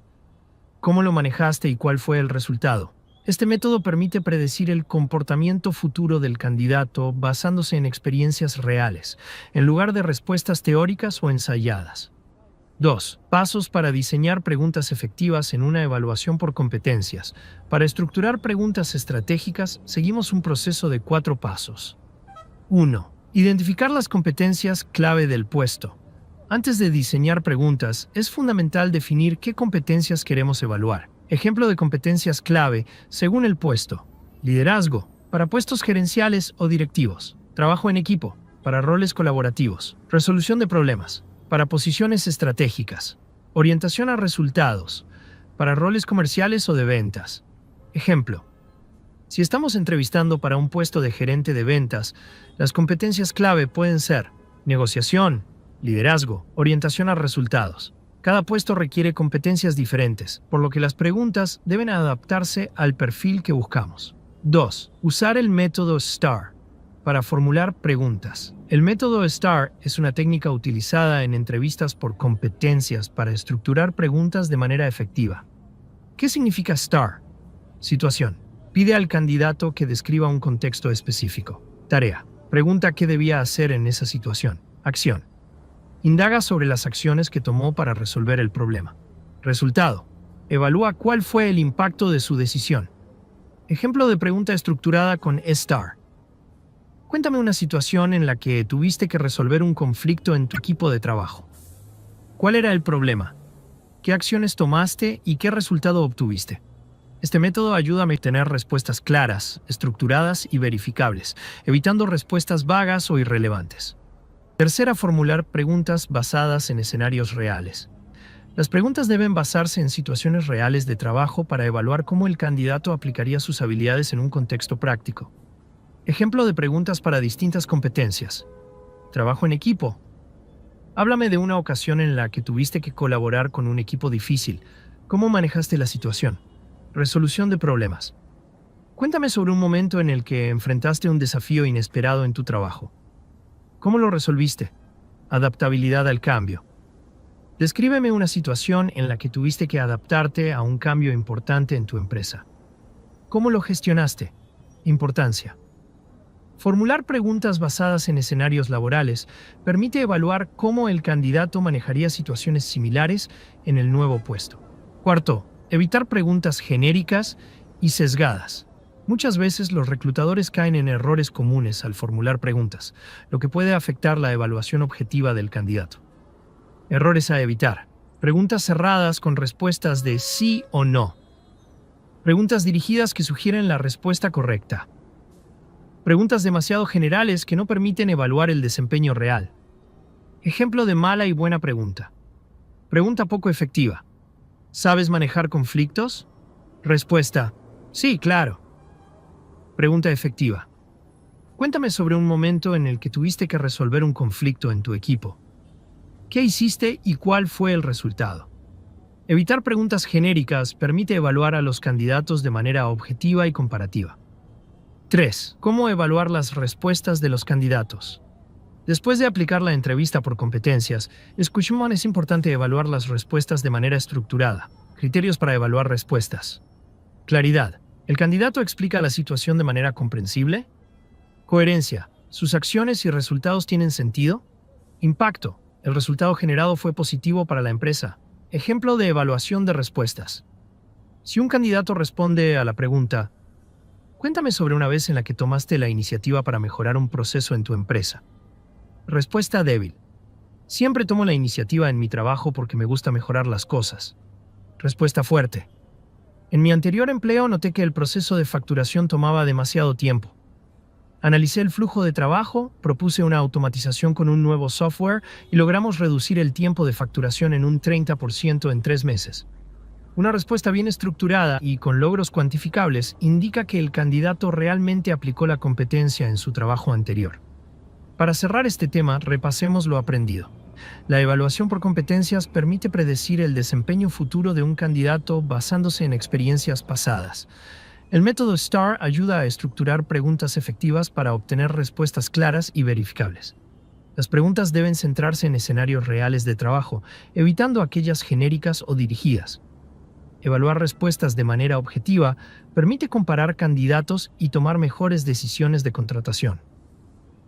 ¿Cómo lo manejaste y cuál fue el resultado? Este método permite predecir el comportamiento futuro del candidato basándose en experiencias reales, en lugar de respuestas teóricas o ensayadas. 2. Pasos para diseñar preguntas efectivas en una evaluación por competencias. Para estructurar preguntas estratégicas, seguimos un proceso de 4 pasos. 1. Identificar las competencias clave del puesto. Antes de diseñar preguntas, es fundamental definir qué competencias queremos evaluar. Ejemplo de competencias clave según el puesto: liderazgo, para puestos gerenciales o directivos; trabajo en equipo, para roles colaborativos; resolución de problemas, para posiciones estratégicas; orientación a resultados, para roles comerciales o de ventas. Ejemplo: si estamos entrevistando para un puesto de gerente de ventas, las competencias clave pueden ser negociación, liderazgo, orientación a resultados. Cada puesto requiere competencias diferentes, por lo que las preguntas deben adaptarse al perfil que buscamos. 2. Usar el método STAR para formular preguntas. El método STAR es una técnica utilizada en entrevistas por competencias para estructurar preguntas de manera efectiva. ¿Qué significa STAR? Situación. Pide al candidato que describa un contexto específico. Tarea. Pregunta qué debía hacer en esa situación. Acción. Indaga sobre las acciones que tomó para resolver el problema. Resultado. Evalúa cuál fue el impacto de su decisión. Ejemplo de pregunta estructurada con STAR. Cuéntame una situación en la que tuviste que resolver un conflicto en tu equipo de trabajo. ¿Cuál era el problema? ¿Qué acciones tomaste y qué resultado obtuviste? Este método ayuda a obtener respuestas claras, estructuradas y verificables, evitando respuestas vagas o irrelevantes. Tercera, formular preguntas basadas en escenarios reales. Las preguntas deben basarse en situaciones reales de trabajo para evaluar cómo el candidato aplicaría sus habilidades en un contexto práctico. Ejemplo de preguntas para distintas competencias. Trabajo en equipo. Háblame de una ocasión en la que tuviste que colaborar con un equipo difícil. ¿Cómo manejaste la situación? Resolución de problemas. Cuéntame sobre un momento en el que enfrentaste un desafío inesperado en tu trabajo. ¿Cómo lo resolviste? Adaptabilidad al cambio. Descríbeme una situación en la que tuviste que adaptarte a un cambio importante en tu empresa. ¿Cómo lo gestionaste? Importancia. Formular preguntas basadas en escenarios laborales permite evaluar cómo el candidato manejaría situaciones similares en el nuevo puesto. Cuarto, evitar preguntas genéricas y sesgadas. Muchas veces los reclutadores caen en errores comunes al formular preguntas, lo que puede afectar la evaluación objetiva del candidato. Errores a evitar. Preguntas cerradas con respuestas de sí o no. Preguntas dirigidas que sugieren la respuesta correcta. Preguntas demasiado generales que no permiten evaluar el desempeño real. Ejemplo de mala y buena pregunta. Pregunta poco efectiva. ¿Sabes manejar conflictos? Respuesta: sí, claro. Pregunta efectiva. Cuéntame sobre un momento en el que tuviste que resolver un conflicto en tu equipo. ¿Qué hiciste y cuál fue el resultado? Evitar preguntas genéricas permite evaluar a los candidatos de manera objetiva y comparativa. 3. ¿Cómo evaluar las respuestas de los candidatos? Después de aplicar la entrevista por competencias, es importante evaluar las respuestas de manera estructurada. Criterios para evaluar respuestas. Claridad. ¿El candidato explica la situación de manera comprensible? Coherencia. ¿Sus acciones y resultados tienen sentido? Impacto. ¿El resultado generado fue positivo para la empresa? Ejemplo de evaluación de respuestas. Si un candidato responde a la pregunta, cuéntame sobre una vez en la que tomaste la iniciativa para mejorar un proceso en tu empresa. Respuesta débil. Siempre tomo la iniciativa en mi trabajo porque me gusta mejorar las cosas. Respuesta fuerte. En mi anterior empleo noté que el proceso de facturación tomaba demasiado tiempo. Analicé el flujo de trabajo, propuse una automatización con un nuevo software y logramos reducir el tiempo de facturación en un 30% en 3 meses. Una respuesta bien estructurada y con logros cuantificables indica que el candidato realmente aplicó la competencia en su trabajo anterior. Para cerrar este tema, repasemos lo aprendido. La evaluación por competencias permite predecir el desempeño futuro de un candidato basándose en experiencias pasadas. El método STAR ayuda a estructurar preguntas efectivas para obtener respuestas claras y verificables. Las preguntas deben centrarse en escenarios reales de trabajo, evitando aquellas genéricas o dirigidas. Evaluar respuestas de manera objetiva permite comparar candidatos y tomar mejores decisiones de contratación.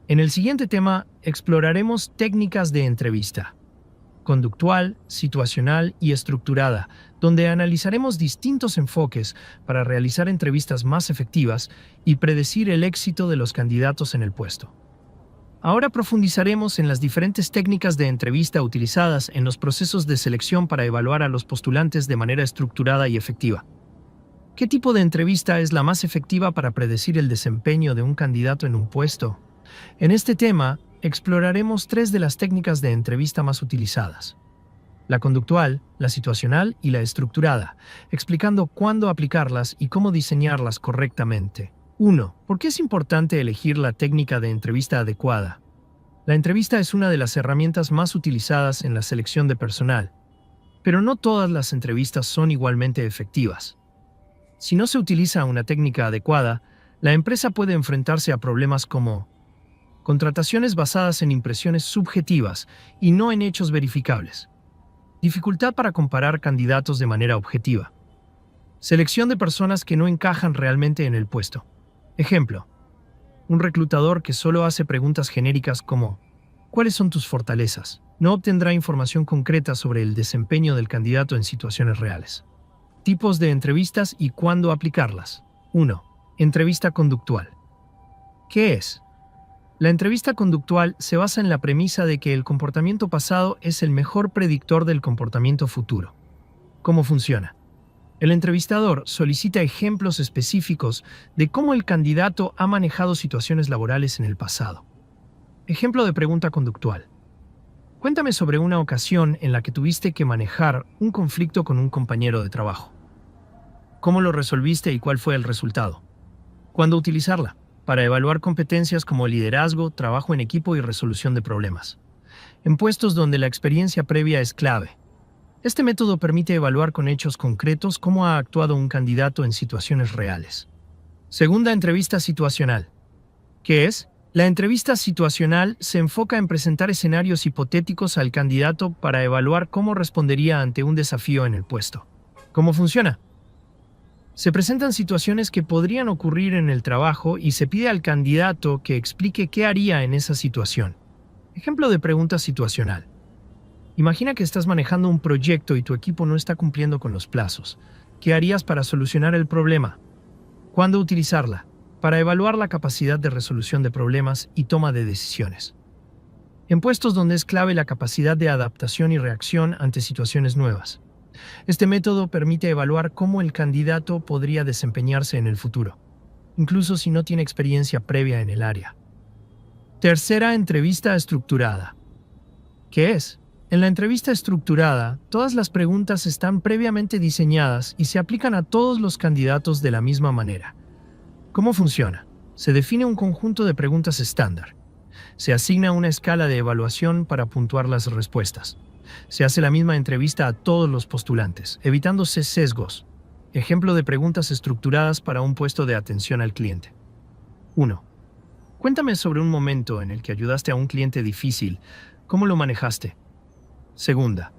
En el siguiente tema, exploraremos técnicas de entrevista: conductual, situacional y estructurada, donde analizaremos distintos enfoques para realizar entrevistas más efectivas y predecir el éxito de los candidatos en el puesto. Ahora profundizaremos en las diferentes técnicas de entrevista utilizadas en los procesos de selección para evaluar a los postulantes de manera estructurada y efectiva. ¿Qué tipo de entrevista es la más efectiva para predecir el desempeño de un candidato en un puesto? En este tema, exploraremos 3 de las técnicas de entrevista más utilizadas: la conductual, la situacional y la estructurada, explicando cuándo aplicarlas y cómo diseñarlas correctamente. 1. ¿Por qué es importante elegir la técnica de entrevista adecuada? La entrevista es una de las herramientas más utilizadas en la selección de personal, pero no todas las entrevistas son igualmente efectivas. Si no se utiliza una técnica adecuada, La empresa puede enfrentarse a problemas como contrataciones basadas en impresiones subjetivas y no en hechos verificables, dificultad para comparar candidatos de manera objetiva, selección de personas que no encajan realmente en el puesto. Ejemplo, un reclutador que solo hace preguntas genéricas como ¿cuáles son tus fortalezas? No obtendrá información concreta sobre el desempeño del candidato en situaciones reales. Tipos de entrevistas y cuándo aplicarlas. 1. Entrevista conductual. ¿Qué es? La entrevista conductual se basa en la premisa de que el comportamiento pasado es el mejor predictor del comportamiento futuro. ¿Cómo funciona? El entrevistador solicita ejemplos específicos de cómo el candidato ha manejado situaciones laborales en el pasado. Ejemplo de pregunta conductual. Cuéntame sobre una ocasión en la que tuviste que manejar un conflicto con un compañero de trabajo. ¿Cómo lo resolviste y cuál fue el resultado? ¿Cuándo utilizarla? Para evaluar competencias como liderazgo, trabajo en equipo y resolución de problemas. En puestos donde la experiencia previa es clave. Este método permite evaluar con hechos concretos cómo ha actuado un candidato en situaciones reales. Segunda entrevista situacional. ¿Qué es? La entrevista situacional se enfoca en presentar escenarios hipotéticos al candidato para evaluar cómo respondería ante un desafío en el puesto. ¿Cómo funciona? Se presentan situaciones que podrían ocurrir en el trabajo y se pide al candidato que explique qué haría en esa situación. Ejemplo de pregunta situacional. Imagina que estás manejando un proyecto y tu equipo no está cumpliendo con los plazos. ¿Qué harías para solucionar el problema? ¿Cuándo utilizarla? Para evaluar la capacidad de resolución de problemas y toma de decisiones. En puestos donde es clave la capacidad de adaptación y reacción ante situaciones nuevas. Este método permite evaluar cómo el candidato podría desempeñarse en el futuro, incluso si no tiene experiencia previa en el área. Tercera entrevista estructurada. ¿Qué es? En la entrevista estructurada, todas las preguntas están previamente diseñadas y se aplican a todos los candidatos de la misma manera. ¿Cómo funciona? Se define un conjunto de preguntas estándar. Se asigna una escala de evaluación para puntuar las respuestas. Se hace la misma entrevista a todos los postulantes, evitándose sesgos. Ejemplo de preguntas estructuradas para un puesto de atención al cliente. 1. Cuéntame sobre un momento en el que ayudaste a un cliente difícil. ¿Cómo lo manejaste? Segunda.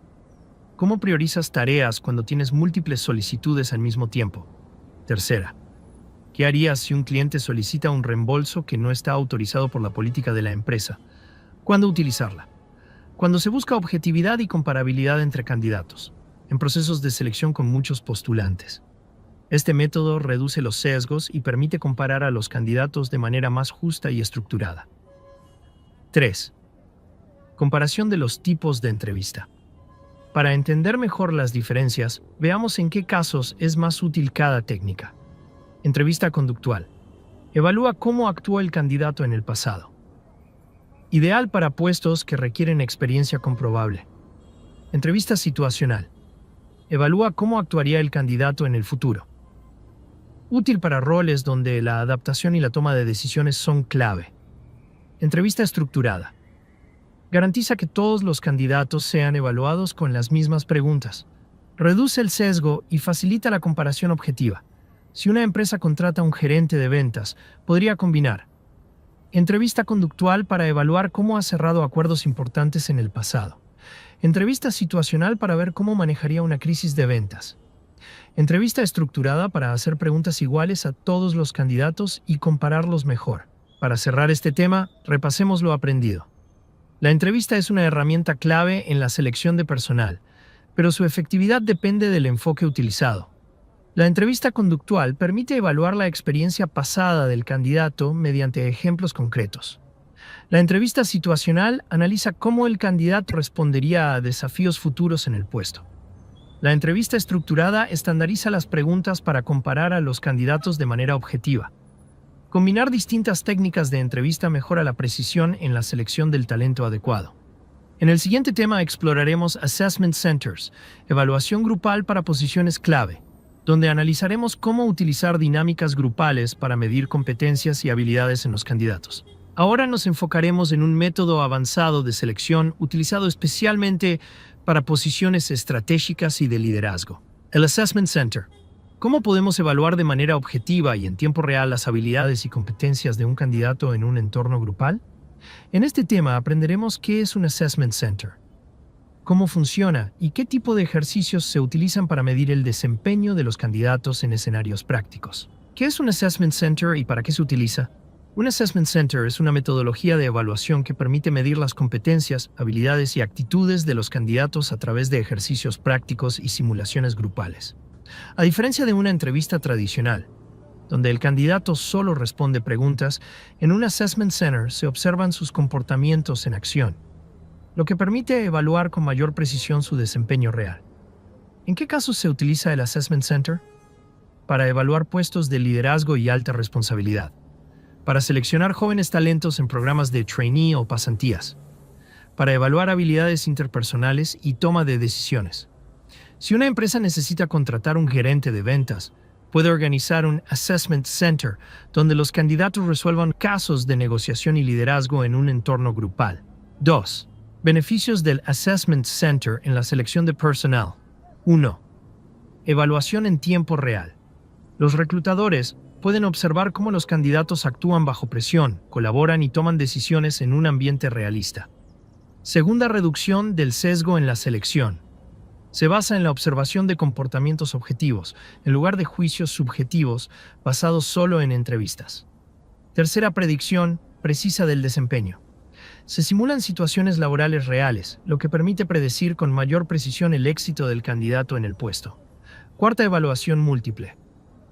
¿Cómo priorizas tareas cuando tienes múltiples solicitudes al mismo tiempo? Tercera. ¿Qué harías si un cliente solicita un reembolso que no está autorizado por la política de la empresa? ¿Cuándo utilizarla? Cuando se busca objetividad y comparabilidad entre candidatos, en procesos de selección con muchos postulantes. Este método reduce los sesgos y permite comparar a los candidatos de manera más justa y estructurada. 3. Comparación de los tipos de entrevista. Para entender mejor las diferencias, veamos en qué casos es más útil cada técnica. Entrevista conductual. Evalúa cómo actuó el candidato en el pasado. Ideal para puestos que requieren experiencia comprobable. Entrevista situacional. Evalúa cómo actuaría el candidato en el futuro. Útil para roles donde la adaptación y la toma de decisiones son clave. Entrevista estructurada. Garantiza que todos los candidatos sean evaluados con las mismas preguntas. Reduce el sesgo y facilita la comparación objetiva. Si una empresa contrata a un gerente de ventas, podría combinar entrevista conductual para evaluar cómo ha cerrado acuerdos importantes en el pasado. Entrevista situacional para ver cómo manejaría una crisis de ventas. Entrevista estructurada para hacer preguntas iguales a todos los candidatos y compararlos mejor. Para cerrar este tema, repasemos lo aprendido. La entrevista es una herramienta clave en la selección de personal, pero su efectividad depende del enfoque utilizado. La entrevista conductual permite evaluar la experiencia pasada del candidato mediante ejemplos concretos. La entrevista situacional analiza cómo el candidato respondería a desafíos futuros en el puesto. La entrevista estructurada estandariza las preguntas para comparar a los candidatos de manera objetiva. Combinar distintas técnicas de entrevista mejora la precisión en la selección del talento adecuado. En el siguiente tema exploraremos Assessment Centers, evaluación grupal para posiciones clave, donde analizaremos cómo utilizar dinámicas grupales para medir competencias y habilidades en los candidatos. Ahora nos enfocaremos en un método avanzado de selección utilizado especialmente para posiciones estratégicas y de liderazgo, el Assessment Center. ¿Cómo podemos evaluar de manera objetiva y en tiempo real las habilidades y competencias de un candidato en un entorno grupal? En este tema aprenderemos qué es un Assessment Center, cómo funciona y qué tipo de ejercicios se utilizan para medir el desempeño de los candidatos en escenarios prácticos. ¿Qué es un Assessment Center y para qué se utiliza? Un Assessment Center es una metodología de evaluación que permite medir las competencias, habilidades y actitudes de los candidatos a través de ejercicios prácticos y simulaciones grupales. A diferencia de una entrevista tradicional, donde el candidato solo responde preguntas, en un Assessment Center se observan sus comportamientos en acción, lo que permite evaluar con mayor precisión su desempeño real. ¿En qué casos se utiliza el Assessment Center? Para evaluar puestos de liderazgo y alta responsabilidad, para seleccionar jóvenes talentos en programas de trainee o pasantías, para evaluar habilidades interpersonales y toma de decisiones. Si una empresa necesita contratar un gerente de ventas, puede organizar un Assessment Center donde los candidatos resuelvan casos de negociación y liderazgo en un entorno grupal. 2. Beneficios del Assessment Center en la selección de personal. 1. Evaluación en tiempo real. Los reclutadores pueden observar cómo los candidatos actúan bajo presión, colaboran y toman decisiones en un ambiente realista. Segunda, reducción del sesgo en la selección. Se basa en la observación de comportamientos objetivos, en lugar de juicios subjetivos basados solo en entrevistas. Tercera, predicción precisa del desempeño. Se simulan situaciones laborales reales, lo que permite predecir con mayor precisión el éxito del candidato en el puesto. Cuarta, evaluación múltiple.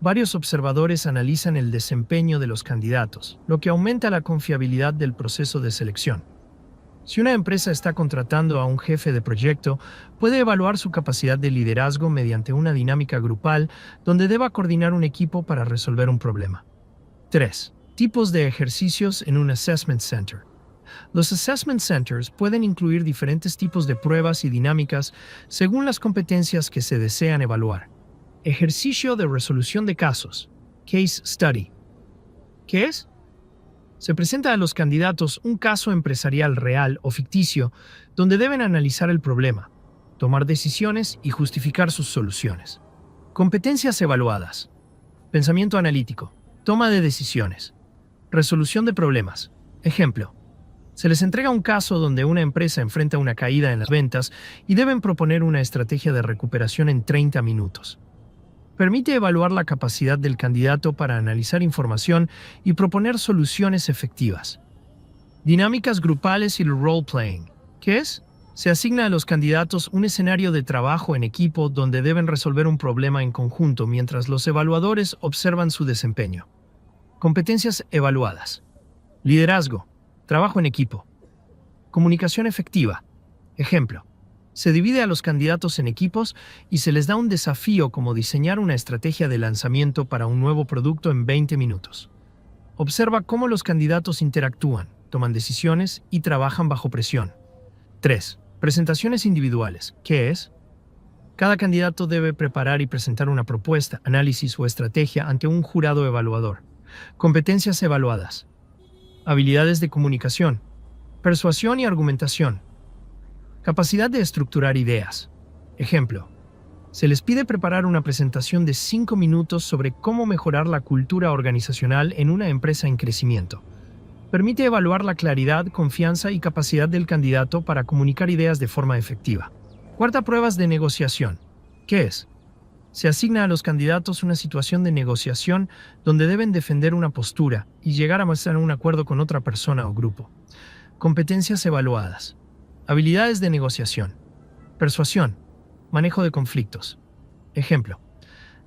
Varios observadores analizan el desempeño de los candidatos, lo que aumenta la confiabilidad del proceso de selección. Si una empresa está contratando a un jefe de proyecto, puede evaluar su capacidad de liderazgo mediante una dinámica grupal donde deba coordinar un equipo para resolver un problema. 3. Tipos de ejercicios en un Assessment Center. Los Assessment Centers pueden incluir diferentes tipos de pruebas y dinámicas según las competencias que se desean evaluar. Ejercicio de resolución de casos. Case Study. ¿Qué es? Se presenta a los candidatos un caso empresarial real o ficticio donde deben analizar el problema, tomar decisiones y justificar sus soluciones. Competencias evaluadas. Pensamiento analítico. Toma de decisiones. Resolución de problemas. Ejemplo. Se les entrega un caso donde una empresa enfrenta una caída en las ventas y deben proponer una estrategia de recuperación en 30 minutos. Permite evaluar la capacidad del candidato para analizar información y proponer soluciones efectivas. Dinámicas grupales y el role-playing. ¿Qué es? Se asigna a los candidatos un escenario de trabajo en equipo donde deben resolver un problema en conjunto mientras los evaluadores observan su desempeño. Competencias evaluadas. Liderazgo. Trabajo en equipo. Comunicación efectiva. Ejemplo. Se divide a los candidatos en equipos y se les da un desafío como diseñar una estrategia de lanzamiento para un nuevo producto en 20 minutos. Observa cómo los candidatos interactúan, toman decisiones y trabajan bajo presión. 3. Presentaciones individuales. ¿Qué es? Cada candidato debe preparar y presentar una propuesta, análisis o estrategia ante un jurado evaluador. Competencias evaluadas. Habilidades de comunicación. Persuasión y argumentación. Capacidad de estructurar ideas. Ejemplo. Se les pide preparar una presentación de 5 minutos sobre cómo mejorar la cultura organizacional en una empresa en crecimiento. Permite evaluar la claridad, confianza y capacidad del candidato para comunicar ideas de forma efectiva. Cuarta, pruebas de negociación. ¿Qué es? Se asigna a los candidatos una situación de negociación donde deben defender una postura y llegar a mostrar un acuerdo con otra persona o grupo. Competencias evaluadas. Habilidades de negociación. Persuasión. Manejo de conflictos. Ejemplo.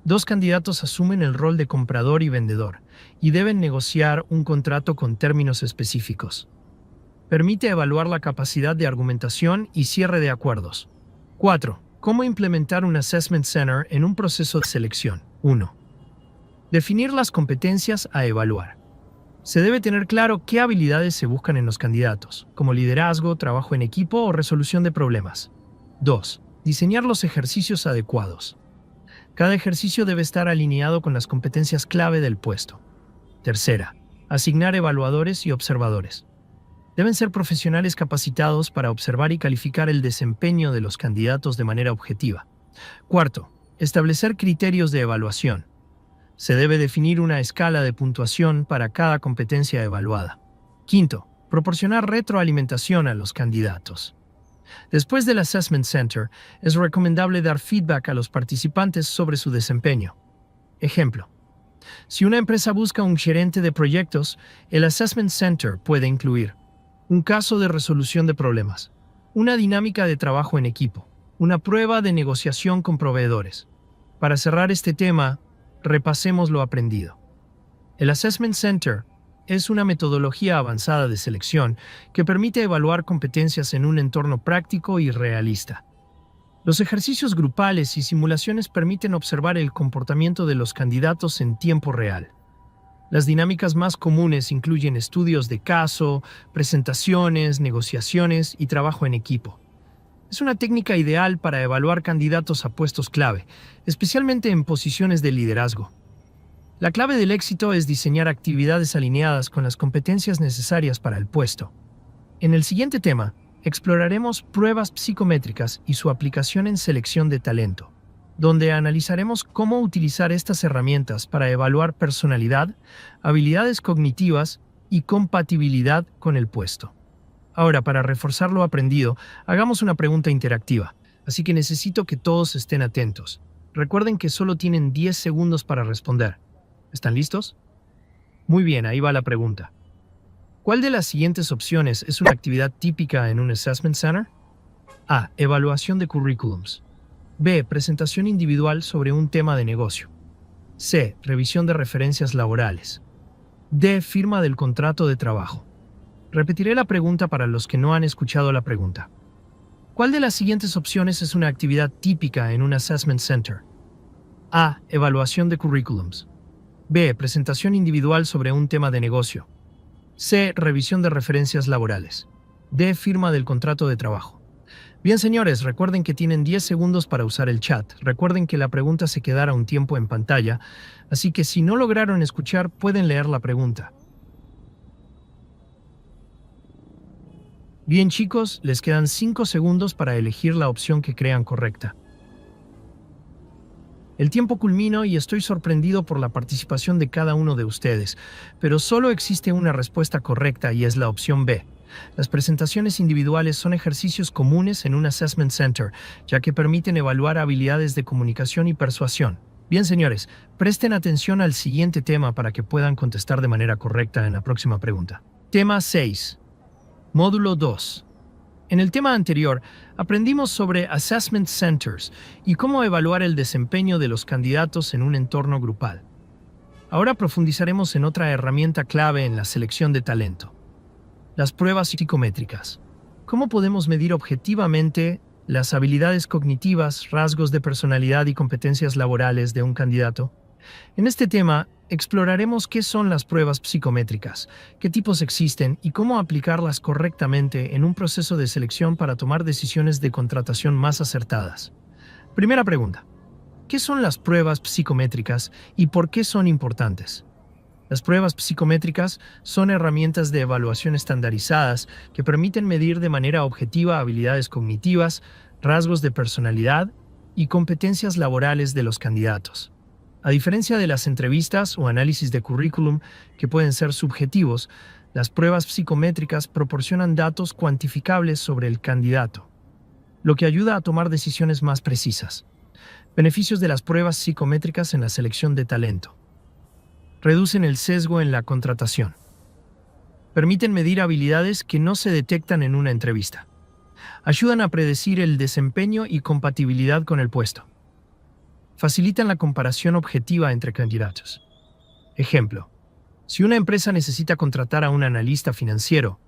2 candidatos asumen el rol de comprador y vendedor y deben negociar un contrato con términos específicos. Permite evaluar la capacidad de argumentación y cierre de acuerdos. 4. ¿Cómo implementar un Assessment Center en un proceso de selección? 1. Definir las competencias a evaluar. Se debe tener claro qué habilidades se buscan en los candidatos, como liderazgo, trabajo en equipo o resolución de problemas. 2. Diseñar los ejercicios adecuados. Cada ejercicio debe estar alineado con las competencias clave del puesto. 3. Asignar evaluadores y observadores. Deben ser profesionales capacitados para observar y calificar el desempeño de los candidatos de manera objetiva. 4. Establecer criterios de evaluación. Se debe definir una escala de puntuación para cada competencia evaluada. Quinto, proporcionar retroalimentación a los candidatos. Después del Assessment Center, es recomendable dar feedback a los participantes sobre su desempeño. Ejemplo: si una empresa busca un gerente de proyectos, el Assessment Center puede incluir un caso de resolución de problemas, una dinámica de trabajo en equipo, una prueba de negociación con proveedores. Para cerrar este tema, repasemos lo aprendido. El Assessment Center es una metodología avanzada de selección que permite evaluar competencias en un entorno práctico y realista. Los ejercicios grupales y simulaciones permiten observar el comportamiento de los candidatos en tiempo real. Las dinámicas más comunes incluyen estudios de caso, presentaciones, negociaciones y trabajo en equipo. Es una técnica ideal para evaluar candidatos a puestos clave, especialmente en posiciones de liderazgo. La clave del éxito es diseñar actividades alineadas con las competencias necesarias para el puesto. En el siguiente tema, exploraremos pruebas psicométricas y su aplicación en selección de talento, donde analizaremos cómo utilizar estas herramientas para evaluar personalidad, habilidades cognitivas y compatibilidad con el puesto. Ahora, para reforzar lo aprendido, hagamos una pregunta interactiva, así que necesito que todos estén atentos. Recuerden que solo tienen 10 segundos para responder. ¿Están listos? Muy bien, ahí va la pregunta. ¿Cuál de las siguientes opciones es una actividad típica en un Assessment Center? A. Evaluación de currículums. B. Presentación individual sobre un tema de negocio. C. Revisión de referencias laborales. D. Firma del contrato de trabajo. Repetiré la pregunta para los que no han escuchado la pregunta. ¿Cuál de las siguientes opciones es una actividad típica en un Assessment Center? A. Evaluación de currículums. B. Presentación individual sobre un tema de negocio. C. Revisión de referencias laborales. D. Firma del contrato de trabajo. Bien, señores, recuerden que tienen 10 segundos para usar el chat. Recuerden que la pregunta se quedará un tiempo en pantalla, así que si no lograron escuchar, pueden leer la pregunta. Bien, chicos, les quedan 5 segundos para elegir la opción que crean correcta. El tiempo culminó y estoy sorprendido por la participación de cada uno de ustedes, pero solo existe una respuesta correcta y es la opción B. Las presentaciones individuales son ejercicios comunes en un Assessment Center, ya que permiten evaluar habilidades de comunicación y persuasión. Bien, señores, presten atención al siguiente tema para que puedan contestar de manera correcta en la próxima pregunta. Tema 6. Módulo 2. En el tema anterior, aprendimos sobre Assessment Centers y cómo evaluar el desempeño de los candidatos en un entorno grupal. Ahora profundizaremos en otra herramienta clave en la selección de talento: las pruebas psicométricas. ¿Cómo podemos medir objetivamente las habilidades cognitivas, rasgos de personalidad y competencias laborales de un candidato? En este tema, exploraremos qué son las pruebas psicométricas, qué tipos existen y cómo aplicarlas correctamente en un proceso de selección para tomar decisiones de contratación más acertadas. Primera pregunta: ¿qué son las pruebas psicométricas y por qué son importantes? Las pruebas psicométricas son herramientas de evaluación estandarizadas que permiten medir de manera objetiva habilidades cognitivas, rasgos de personalidad y competencias laborales de los candidatos. A diferencia de las entrevistas o análisis de currículum, que pueden ser subjetivos, las pruebas psicométricas proporcionan datos cuantificables sobre el candidato, lo que ayuda a tomar decisiones más precisas. Beneficios de las pruebas psicométricas en la selección de talento: reducen el sesgo en la contratación. Permiten medir habilidades que no se detectan en una entrevista. Ayudan a predecir el desempeño y compatibilidad con el puesto. Facilitan la comparación objetiva entre candidatos. Ejemplo: si una empresa necesita contratar a un analista financiero,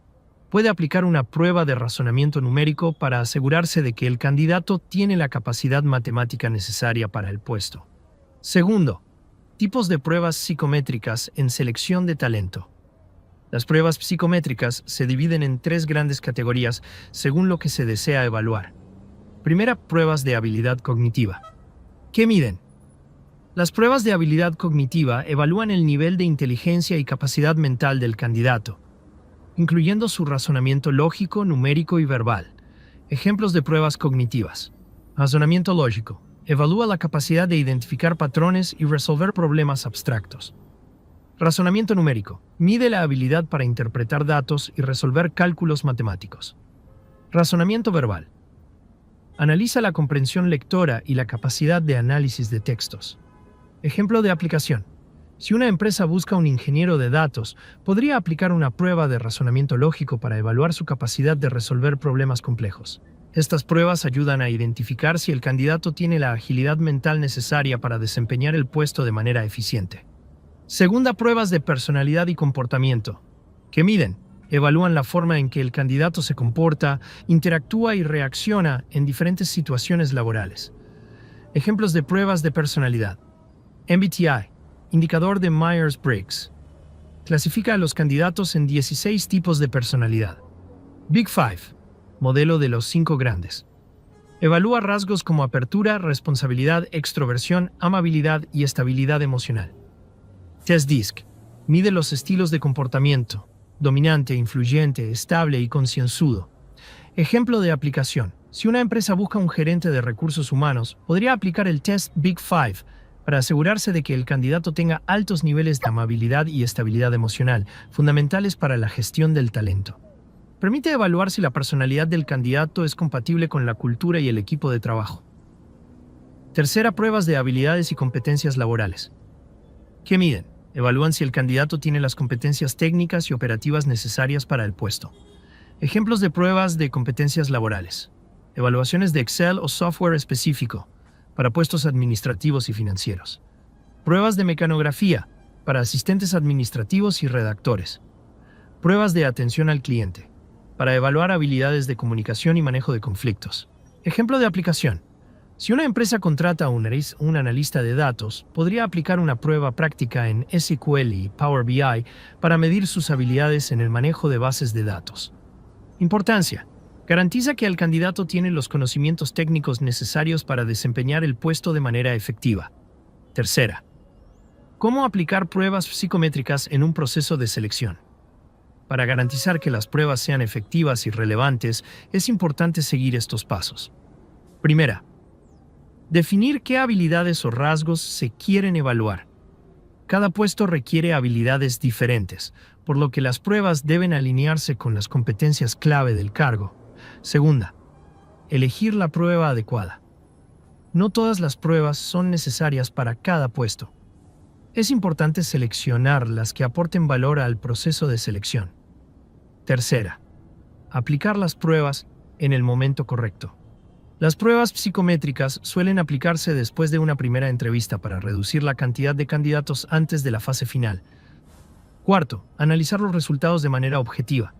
puede aplicar una prueba de razonamiento numérico para asegurarse de que el candidato tiene la capacidad matemática necesaria para el puesto. Segundo, tipos de pruebas psicométricas en selección de talento. Las pruebas psicométricas se dividen en 3 grandes categorías según lo que se desea evaluar. Primera, pruebas de habilidad cognitiva. ¿Qué miden? Las pruebas de habilidad cognitiva evalúan el nivel de inteligencia y capacidad mental del candidato, incluyendo su razonamiento lógico, numérico y verbal. Ejemplos de pruebas cognitivas: razonamiento lógico, Evalúa la capacidad de identificar patrones y resolver problemas abstractos. Razonamiento numérico. Mide la habilidad para interpretar datos y resolver cálculos matemáticos. Razonamiento verbal. Analiza la comprensión lectora y la capacidad de análisis de textos. Ejemplo de aplicación. Si una empresa busca un ingeniero de datos, podría aplicar una prueba de razonamiento lógico para evaluar su capacidad de resolver problemas complejos. Estas pruebas ayudan a identificar si el candidato tiene la agilidad mental necesaria para desempeñar el puesto de manera eficiente. Segunda, pruebas de personalidad y comportamiento. ¿Qué miden? Evalúan la forma en que el candidato se comporta, interactúa y reacciona en diferentes situaciones laborales. Ejemplos de pruebas de personalidad. MBTI, indicador de Myers-Briggs. Clasifica a los candidatos en 16 tipos de personalidad. Big Five, modelo de los 5 grandes. Evalúa rasgos como apertura, responsabilidad, extroversión, amabilidad y estabilidad emocional. Test DISC, mide los estilos de comportamiento: dominante, influyente, estable y concienzudo. Ejemplo de aplicación. Si una empresa busca un gerente de recursos humanos, podría aplicar el test Big Five para asegurarse de que el candidato tenga altos niveles de amabilidad y estabilidad emocional, fundamentales para la gestión del talento. Permite evaluar si la personalidad del candidato es compatible con la cultura y el equipo de trabajo. Tercera, pruebas de habilidades y competencias laborales. ¿Qué miden? Evalúan si el candidato tiene las competencias técnicas y operativas necesarias para el puesto. Ejemplos de pruebas de competencias laborales. Evaluaciones de Excel o software específico para puestos administrativos y financieros. Pruebas de mecanografía para asistentes administrativos y redactores. Pruebas de atención al cliente para evaluar habilidades de comunicación y manejo de conflictos. Ejemplo de aplicación. Si una empresa contrata a un analista de datos, podría aplicar una prueba práctica en SQL y Power BI para medir sus habilidades en el manejo de bases de datos. Importancia. Garantiza que el candidato tiene los conocimientos técnicos necesarios para desempeñar el puesto de manera efectiva. Tercera. ¿Cómo aplicar pruebas psicométricas en un proceso de selección? Para garantizar que las pruebas sean efectivas y relevantes, es importante seguir estos pasos. Primera. Definir qué habilidades o rasgos se quieren evaluar. Cada puesto requiere habilidades diferentes, por lo que las pruebas deben alinearse con las competencias clave del cargo. Segunda, elegir la prueba adecuada. No todas las pruebas son necesarias para cada puesto. Es importante seleccionar las que aporten valor al proceso de selección. Tercera, aplicar las pruebas en el momento correcto. Las pruebas psicométricas suelen aplicarse después de una primera entrevista para reducir la cantidad de candidatos antes de la fase final. Cuarto, analizar los resultados de manera objetiva.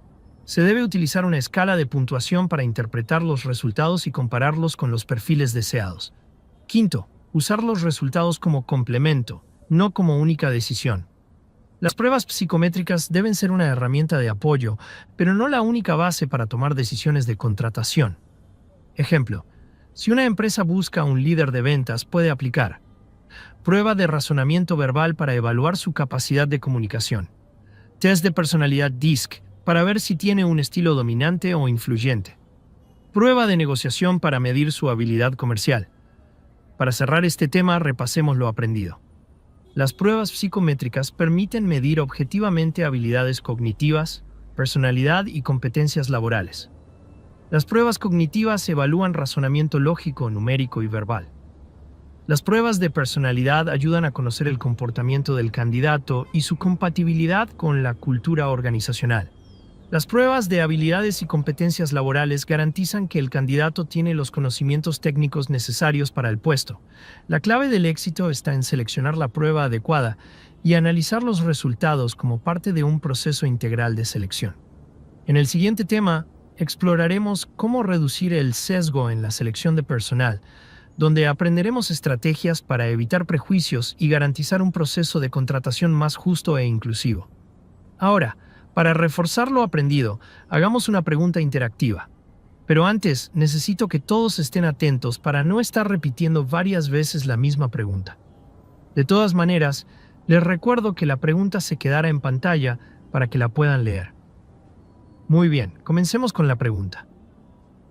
Se debe utilizar una escala de puntuación para interpretar los resultados y compararlos con los perfiles deseados. Quinto, usar los resultados como complemento, no como única decisión. Las pruebas psicométricas deben ser una herramienta de apoyo, pero no la única base para tomar decisiones de contratación. Ejemplo, si una empresa busca un líder de ventas, puede aplicar prueba de razonamiento verbal para evaluar su capacidad de comunicación, test de personalidad DISC para ver si tiene un estilo dominante o influyente, prueba de negociación para medir su habilidad comercial. Para cerrar este tema, repasemos lo aprendido. Las pruebas psicométricas permiten medir objetivamente habilidades cognitivas, personalidad y competencias laborales. Las pruebas cognitivas evalúan razonamiento lógico, numérico y verbal. Las pruebas de personalidad ayudan a conocer el comportamiento del candidato y su compatibilidad con la cultura organizacional. Las pruebas de habilidades y competencias laborales garantizan que el candidato tiene los conocimientos técnicos necesarios para el puesto. La clave del éxito está en seleccionar la prueba adecuada y analizar los resultados como parte de un proceso integral de selección. En el siguiente tema, exploraremos cómo reducir el sesgo en la selección de personal, donde aprenderemos estrategias para evitar prejuicios y garantizar un proceso de contratación más justo e inclusivo. Ahora, para reforzar lo aprendido, hagamos una pregunta interactiva. Pero antes, necesito que todos estén atentos para no estar repitiendo varias veces la misma pregunta. De todas maneras, les recuerdo que la pregunta se quedará en pantalla para que la puedan leer. Muy bien, comencemos con la pregunta.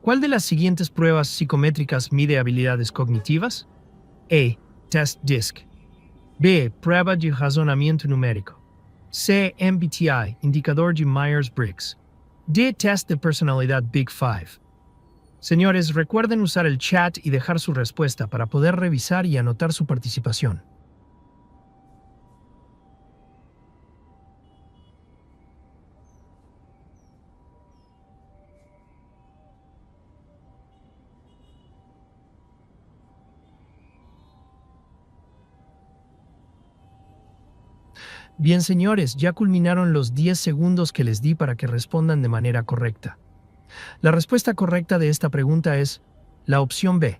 ¿Cuál de las siguientes pruebas psicométricas mide habilidades cognitivas? A. Test DISC. B. Prueba de razonamiento numérico. C. MBTI, indicador de Myers-Briggs. D. Test de personalidad Big Five. Señores, recuerden usar el chat y dejar su respuesta para poder revisar y anotar su participación. Bien, señores, ya culminaron los 10 segundos que les di para que respondan de manera correcta. La respuesta correcta de esta pregunta es la opción B.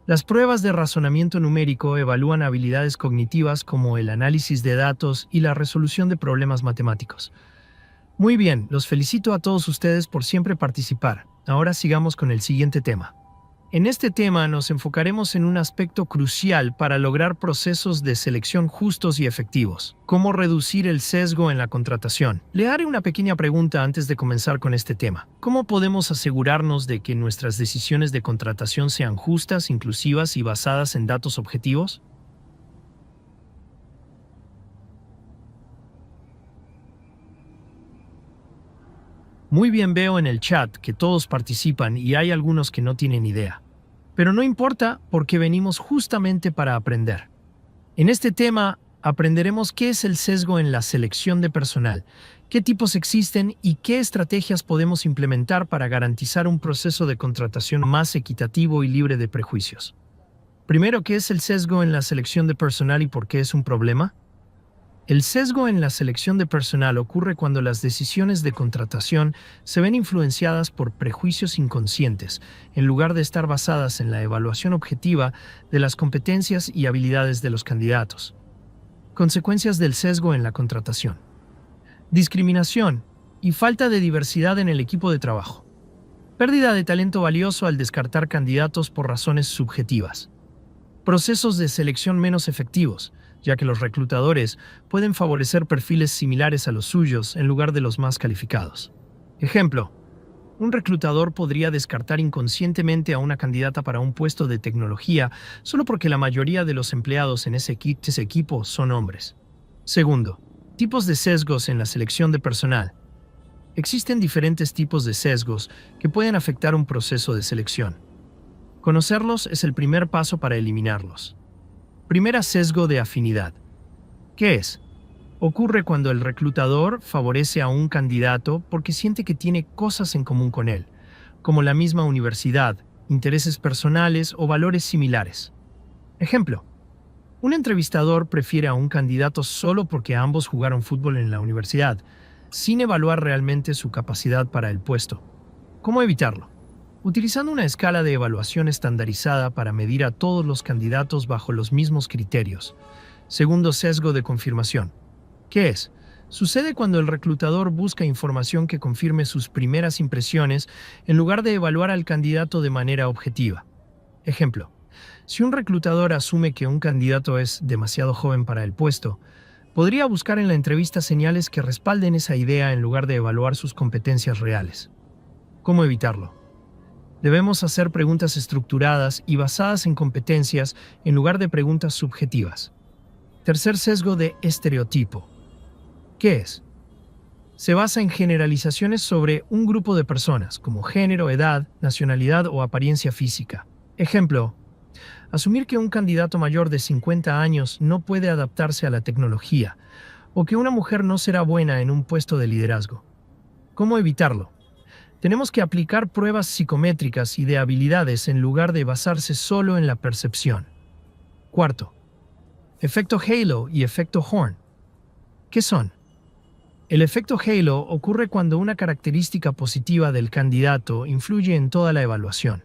Las pruebas de razonamiento numérico evalúan habilidades cognitivas como el análisis de datos y la resolución de problemas matemáticos. Muy bien, los felicito a todos ustedes por siempre participar. Ahora sigamos con el siguiente tema. En este tema nos enfocaremos en un aspecto crucial para lograr procesos de selección justos y efectivos: cómo reducir el sesgo en la contratación. Le haré una pequeña pregunta antes de comenzar con este tema. ¿Cómo podemos asegurarnos de que nuestras decisiones de contratación sean justas, inclusivas y basadas en datos objetivos? Muy bien, veo en el chat que todos participan y hay algunos que no tienen idea. Pero no importa, porque venimos justamente para aprender. En este tema aprenderemos qué es el sesgo en la selección de personal, qué tipos existen y qué estrategias podemos implementar para garantizar un proceso de contratación más equitativo y libre de prejuicios. Primero, ¿qué es el sesgo en la selección de personal y por qué es un problema? El sesgo en la selección de personal ocurre cuando las decisiones de contratación se ven influenciadas por prejuicios inconscientes, en lugar de estar basadas en la evaluación objetiva de las competencias y habilidades de los candidatos. Consecuencias del sesgo en la contratación: discriminación y falta de diversidad en el equipo de trabajo. Pérdida de talento valioso al descartar candidatos por razones subjetivas. Procesos de selección menos efectivos, ya que los reclutadores pueden favorecer perfiles similares a los suyos en lugar de los más calificados. Ejemplo: un reclutador podría descartar inconscientemente a una candidata para un puesto de tecnología solo porque la mayoría de los empleados en ese equipo son hombres. Segundo, tipos de sesgos en la selección de personal. Existen diferentes tipos de sesgos que pueden afectar un proceso de selección. Conocerlos es el primer paso para eliminarlos. Primera, sesgo de afinidad. ¿Qué es? Ocurre cuando el reclutador favorece a un candidato porque siente que tiene cosas en común con él, como la misma universidad, intereses personales o valores similares. Ejemplo: un entrevistador prefiere a un candidato solo porque ambos jugaron fútbol en la universidad, sin evaluar realmente su capacidad para el puesto. ¿Cómo evitarlo? Utilizando una escala de evaluación estandarizada para medir a todos los candidatos bajo los mismos criterios. Segundo, sesgo de confirmación. ¿Qué es? Sucede cuando el reclutador busca información que confirme sus primeras impresiones en lugar de evaluar al candidato de manera objetiva. Ejemplo: si un reclutador asume que un candidato es demasiado joven para el puesto, podría buscar en la entrevista señales que respalden esa idea en lugar de evaluar sus competencias reales. ¿Cómo evitarlo? Debemos hacer preguntas estructuradas y basadas en competencias en lugar de preguntas subjetivas. Tercer, sesgo de estereotipo. ¿Qué es? Se basa en generalizaciones sobre un grupo de personas, como género, edad, nacionalidad o apariencia física. Ejemplo: asumir que un candidato mayor de 50 años no puede adaptarse a la tecnología, o que una mujer no será buena en un puesto de liderazgo. ¿Cómo evitarlo? Tenemos que aplicar pruebas psicométricas y de habilidades en lugar de basarse solo en la percepción. Cuarto, efecto Halo y efecto Horn. ¿Qué son? El efecto Halo ocurre cuando una característica positiva del candidato influye en toda la evaluación.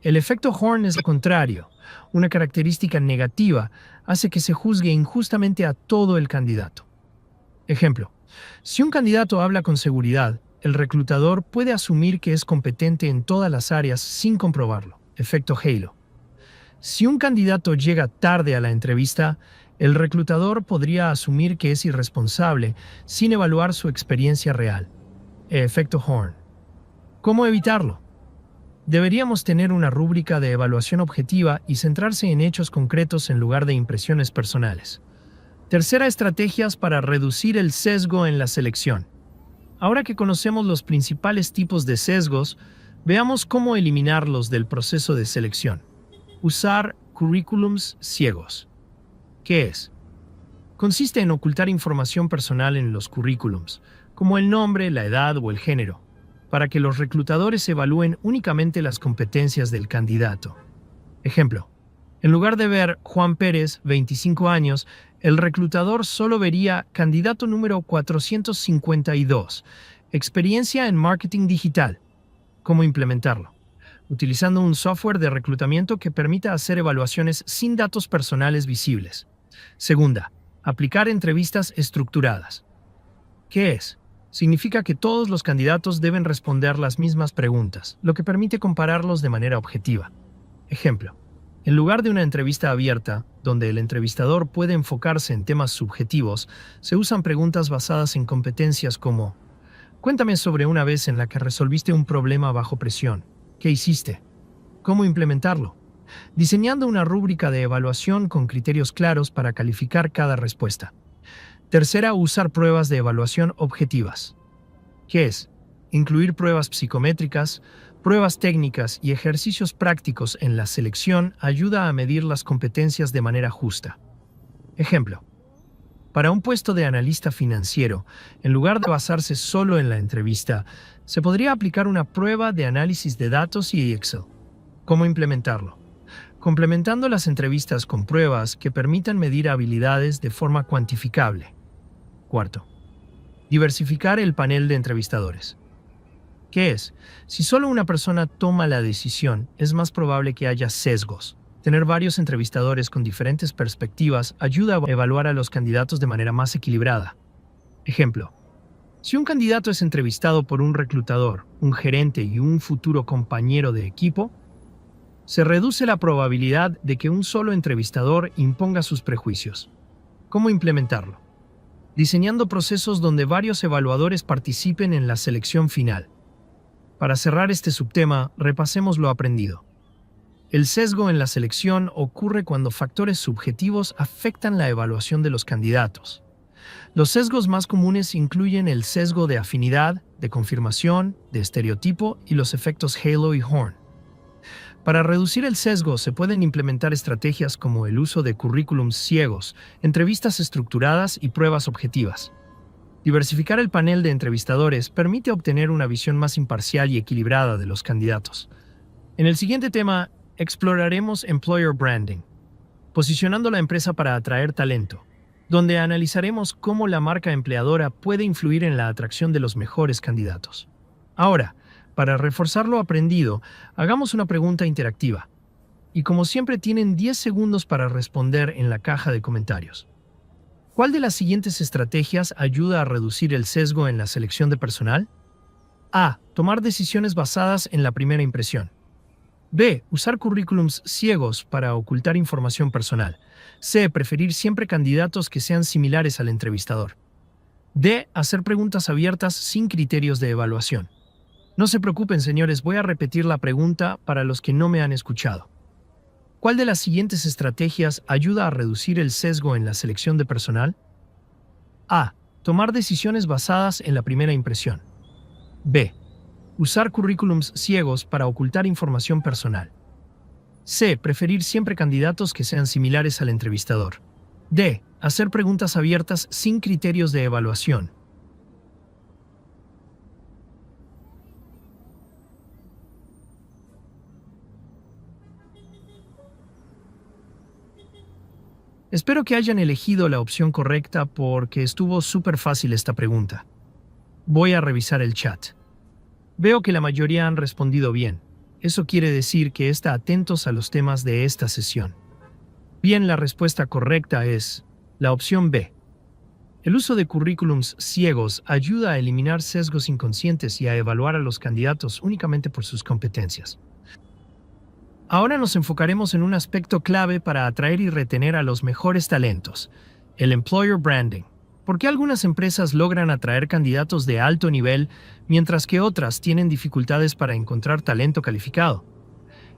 El efecto Horn es lo contrario. Una característica negativa hace que se juzgue injustamente a todo el candidato. Ejemplo: si un candidato habla con seguridad, el reclutador puede asumir que es competente en todas las áreas sin comprobarlo. Efecto Halo. Si un candidato llega tarde a la entrevista, el reclutador podría asumir que es irresponsable sin evaluar su experiencia real. Efecto Horn. ¿Cómo evitarlo? Deberíamos tener una rúbrica de evaluación objetiva y centrarse en hechos concretos en lugar de impresiones personales. Tercera, estrategias para reducir el sesgo en la selección. Ahora que conocemos los principales tipos de sesgos, veamos cómo eliminarlos del proceso de selección. Usar currículums ciegos. ¿Qué es? Consiste en ocultar información personal en los currículums, como el nombre, la edad o el género, para que los reclutadores evalúen únicamente las competencias del candidato. Ejemplo: en lugar de ver Juan Pérez, 25 años, el reclutador solo vería candidato número 452, experiencia en marketing digital. ¿Cómo implementarlo? Utilizando un software de reclutamiento que permita hacer evaluaciones sin datos personales visibles. Segunda, aplicar entrevistas estructuradas. ¿Qué es? Significa que todos los candidatos deben responder las mismas preguntas, lo que permite compararlos de manera objetiva. Ejemplo: en lugar de una entrevista abierta, donde el entrevistador puede enfocarse en temas subjetivos, se usan preguntas basadas en competencias como: cuéntame sobre una vez en la que resolviste un problema bajo presión. ¿Qué hiciste? ¿Cómo implementarlo? Diseñando una rúbrica de evaluación con criterios claros para calificar cada respuesta. Tercera, usar pruebas de evaluación objetivas. ¿Qué es? Incluir pruebas psicométricas, pruebas técnicas y ejercicios prácticos en la selección ayuda a medir las competencias de manera justa. Ejemplo: para un puesto de analista financiero, en lugar de basarse solo en la entrevista, se podría aplicar una prueba de análisis de datos y Excel. ¿Cómo implementarlo? Complementando las entrevistas con pruebas que permitan medir habilidades de forma cuantificable. Cuarto, diversificar el panel de entrevistadores. ¿Qué es? Si solo una persona toma la decisión, es más probable que haya sesgos. Tener varios entrevistadores con diferentes perspectivas ayuda a evaluar a los candidatos de manera más equilibrada. Ejemplo: si un candidato es entrevistado por un reclutador, un gerente y un futuro compañero de equipo, se reduce la probabilidad de que un solo entrevistador imponga sus prejuicios. ¿Cómo implementarlo? Diseñando procesos donde varios evaluadores participen en la selección final. Para cerrar este subtema, repasemos lo aprendido. El sesgo en la selección ocurre cuando factores subjetivos afectan la evaluación de los candidatos. Los sesgos más comunes incluyen el sesgo de afinidad, de confirmación, de estereotipo y los efectos Halo y Horn. Para reducir el sesgo se pueden implementar estrategias como el uso de currículums ciegos, entrevistas estructuradas y pruebas objetivas. Diversificar el panel de entrevistadores permite obtener una visión más imparcial y equilibrada de los candidatos. En el siguiente tema, exploraremos Employer Branding, posicionando la empresa para atraer talento, donde analizaremos cómo la marca empleadora puede influir en la atracción de los mejores candidatos. Ahora, para reforzar lo aprendido, hagamos una pregunta interactiva. Y como siempre, tienen 10 segundos para responder en la caja de comentarios. ¿Cuál de las siguientes estrategias ayuda a reducir el sesgo en la selección de personal? A. Tomar decisiones basadas en la primera impresión. B. Usar currículums ciegos para ocultar información personal. C. Preferir siempre candidatos que sean similares al entrevistador. D. Hacer preguntas abiertas sin criterios de evaluación. No se preocupen, señores, voy a repetir la pregunta para los que no me han escuchado. ¿Cuál de las siguientes estrategias ayuda a reducir el sesgo en la selección de personal? A. Tomar decisiones basadas en la primera impresión. B. Usar currículums ciegos para ocultar información personal. C. Preferir siempre candidatos que sean similares al entrevistador. D. Hacer preguntas abiertas sin criterios de evaluación. Espero que hayan elegido la opción correcta porque estuvo súper fácil esta pregunta. Voy a revisar el chat. Veo que la mayoría han respondido bien. Eso quiere decir que están atentos a los temas de esta sesión. Bien, la respuesta correcta es la opción B. El uso de currículums ciegos ayuda a eliminar sesgos inconscientes y a evaluar a los candidatos únicamente por sus competencias. Ahora nos enfocaremos en un aspecto clave para atraer y retener a los mejores talentos, el Employer Branding. ¿Por qué algunas empresas logran atraer candidatos de alto nivel mientras que otras tienen dificultades para encontrar talento calificado?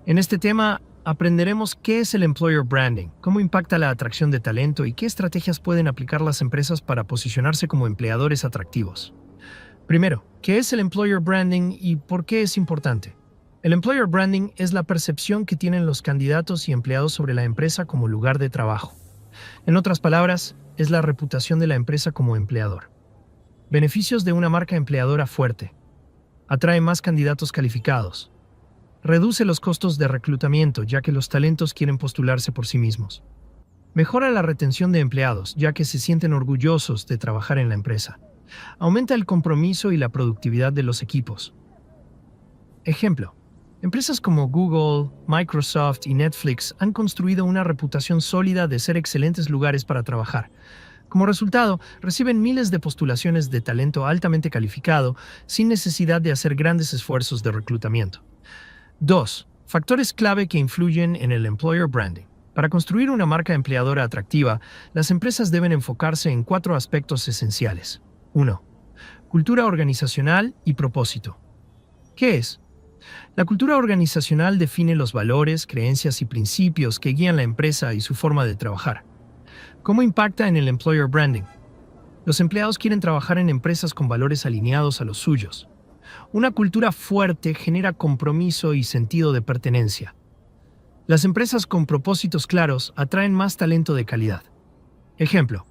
En este tema aprenderemos qué es el employer branding, cómo impacta la atracción de talento y qué estrategias pueden aplicar las empresas para posicionarse como empleadores atractivos. Primero, ¿qué es el employer branding y por qué es importante? El employer branding es la percepción que tienen los candidatos y empleados sobre la empresa como lugar de trabajo. En otras palabras, es la reputación de la empresa como empleador. Beneficios de una marca empleadora fuerte. Atrae más candidatos calificados. Reduce los costos de reclutamiento, ya que los talentos quieren postularse por sí mismos. Mejora la retención de empleados, ya que se sienten orgullosos de trabajar en la empresa. Aumenta el compromiso y la productividad de los equipos. Ejemplo. Empresas como Google, Microsoft y Netflix han construido una reputación sólida de ser excelentes lugares para trabajar. Como resultado, reciben miles de postulaciones de talento altamente calificado sin necesidad de hacer grandes esfuerzos de reclutamiento. 2. Factores clave que influyen en el employer branding. Para construir una marca empleadora atractiva, las empresas deben enfocarse en 4 aspectos esenciales. 1. Cultura organizacional y propósito. ¿Qué es? La cultura organizacional define los valores, creencias y principios que guían la empresa y su forma de trabajar. ¿Cómo impacta en el employer branding? Los empleados quieren trabajar en empresas con valores alineados a los suyos. Una cultura fuerte genera compromiso y sentido de pertenencia. Las empresas con propósitos claros atraen más talento de calidad. Ejemplo.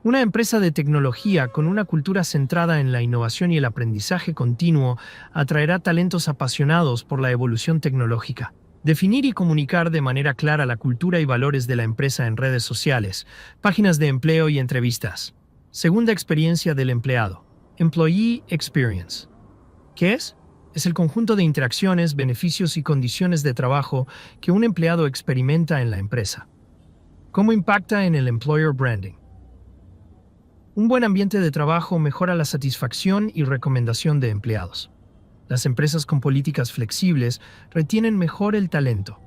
Una empresa de tecnología con una cultura centrada en la innovación y el aprendizaje continuo atraerá talentos apasionados por la evolución tecnológica. Definir y comunicar de manera clara la cultura y valores de la empresa en redes sociales, páginas de empleo y entrevistas. Segunda experiencia del empleado. Employee Experience. ¿Qué es? Es el conjunto de interacciones, beneficios y condiciones de trabajo que un empleado experimenta en la empresa. ¿Cómo impacta en el employer branding? Un buen ambiente de trabajo mejora la satisfacción y recomendación de empleados. Las empresas con políticas flexibles retienen mejor el talento.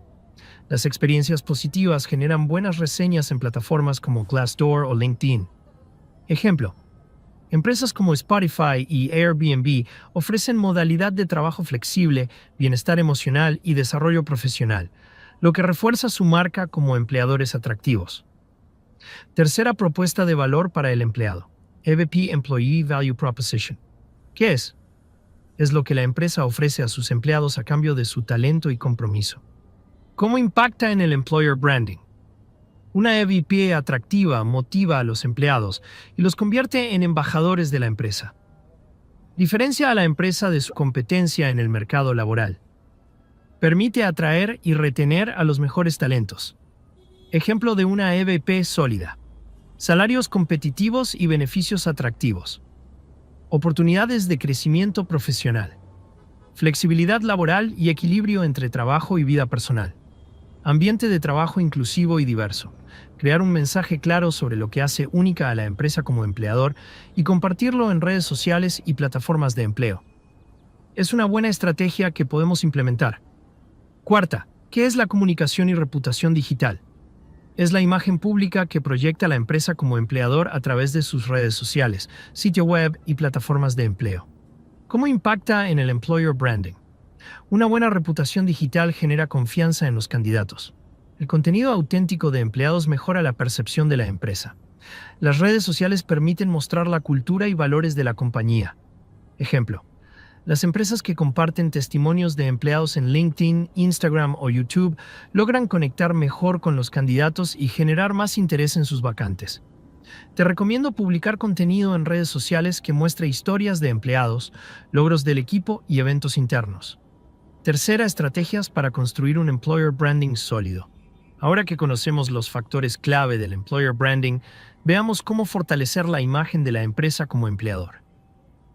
Las experiencias positivas generan buenas reseñas en plataformas como Glassdoor o LinkedIn. Ejemplo. Empresas como Spotify y Airbnb ofrecen modalidad de trabajo flexible, bienestar emocional y desarrollo profesional, lo que refuerza su marca como empleadores atractivos. Tercera propuesta de valor para el empleado. EVP Employee Value Proposition. ¿Qué es? Es lo que la empresa ofrece a sus empleados a cambio de su talento y compromiso. ¿Cómo impacta en el employer branding? Una EVP atractiva motiva a los empleados y los convierte en embajadores de la empresa. Diferencia a la empresa de su competencia en el mercado laboral. Permite atraer y retener a los mejores talentos. Ejemplo de una EVP sólida. Salarios competitivos y beneficios atractivos. Oportunidades de crecimiento profesional. Flexibilidad laboral y equilibrio entre trabajo y vida personal. Ambiente de trabajo inclusivo y diverso. Crear un mensaje claro sobre lo que hace única a la empresa como empleador y compartirlo en redes sociales y plataformas de empleo. Es una buena estrategia que podemos implementar. Cuarta, ¿qué es la comunicación y reputación digital? Es la imagen pública que proyecta a la empresa como empleador a través de sus redes sociales, sitio web y plataformas de empleo. ¿Cómo impacta en el employer branding? Una buena reputación digital genera confianza en los candidatos. El contenido auténtico de empleados mejora la percepción de la empresa. Las redes sociales permiten mostrar la cultura y valores de la compañía. Ejemplo. Las empresas que comparten testimonios de empleados en LinkedIn, Instagram o YouTube logran conectar mejor con los candidatos y generar más interés en sus vacantes. Te recomiendo publicar contenido en redes sociales que muestre historias de empleados, logros del equipo y eventos internos. Tercera, estrategias para construir un employer branding sólido. Ahora que conocemos los factores clave del employer branding, veamos cómo fortalecer la imagen de la empresa como empleador.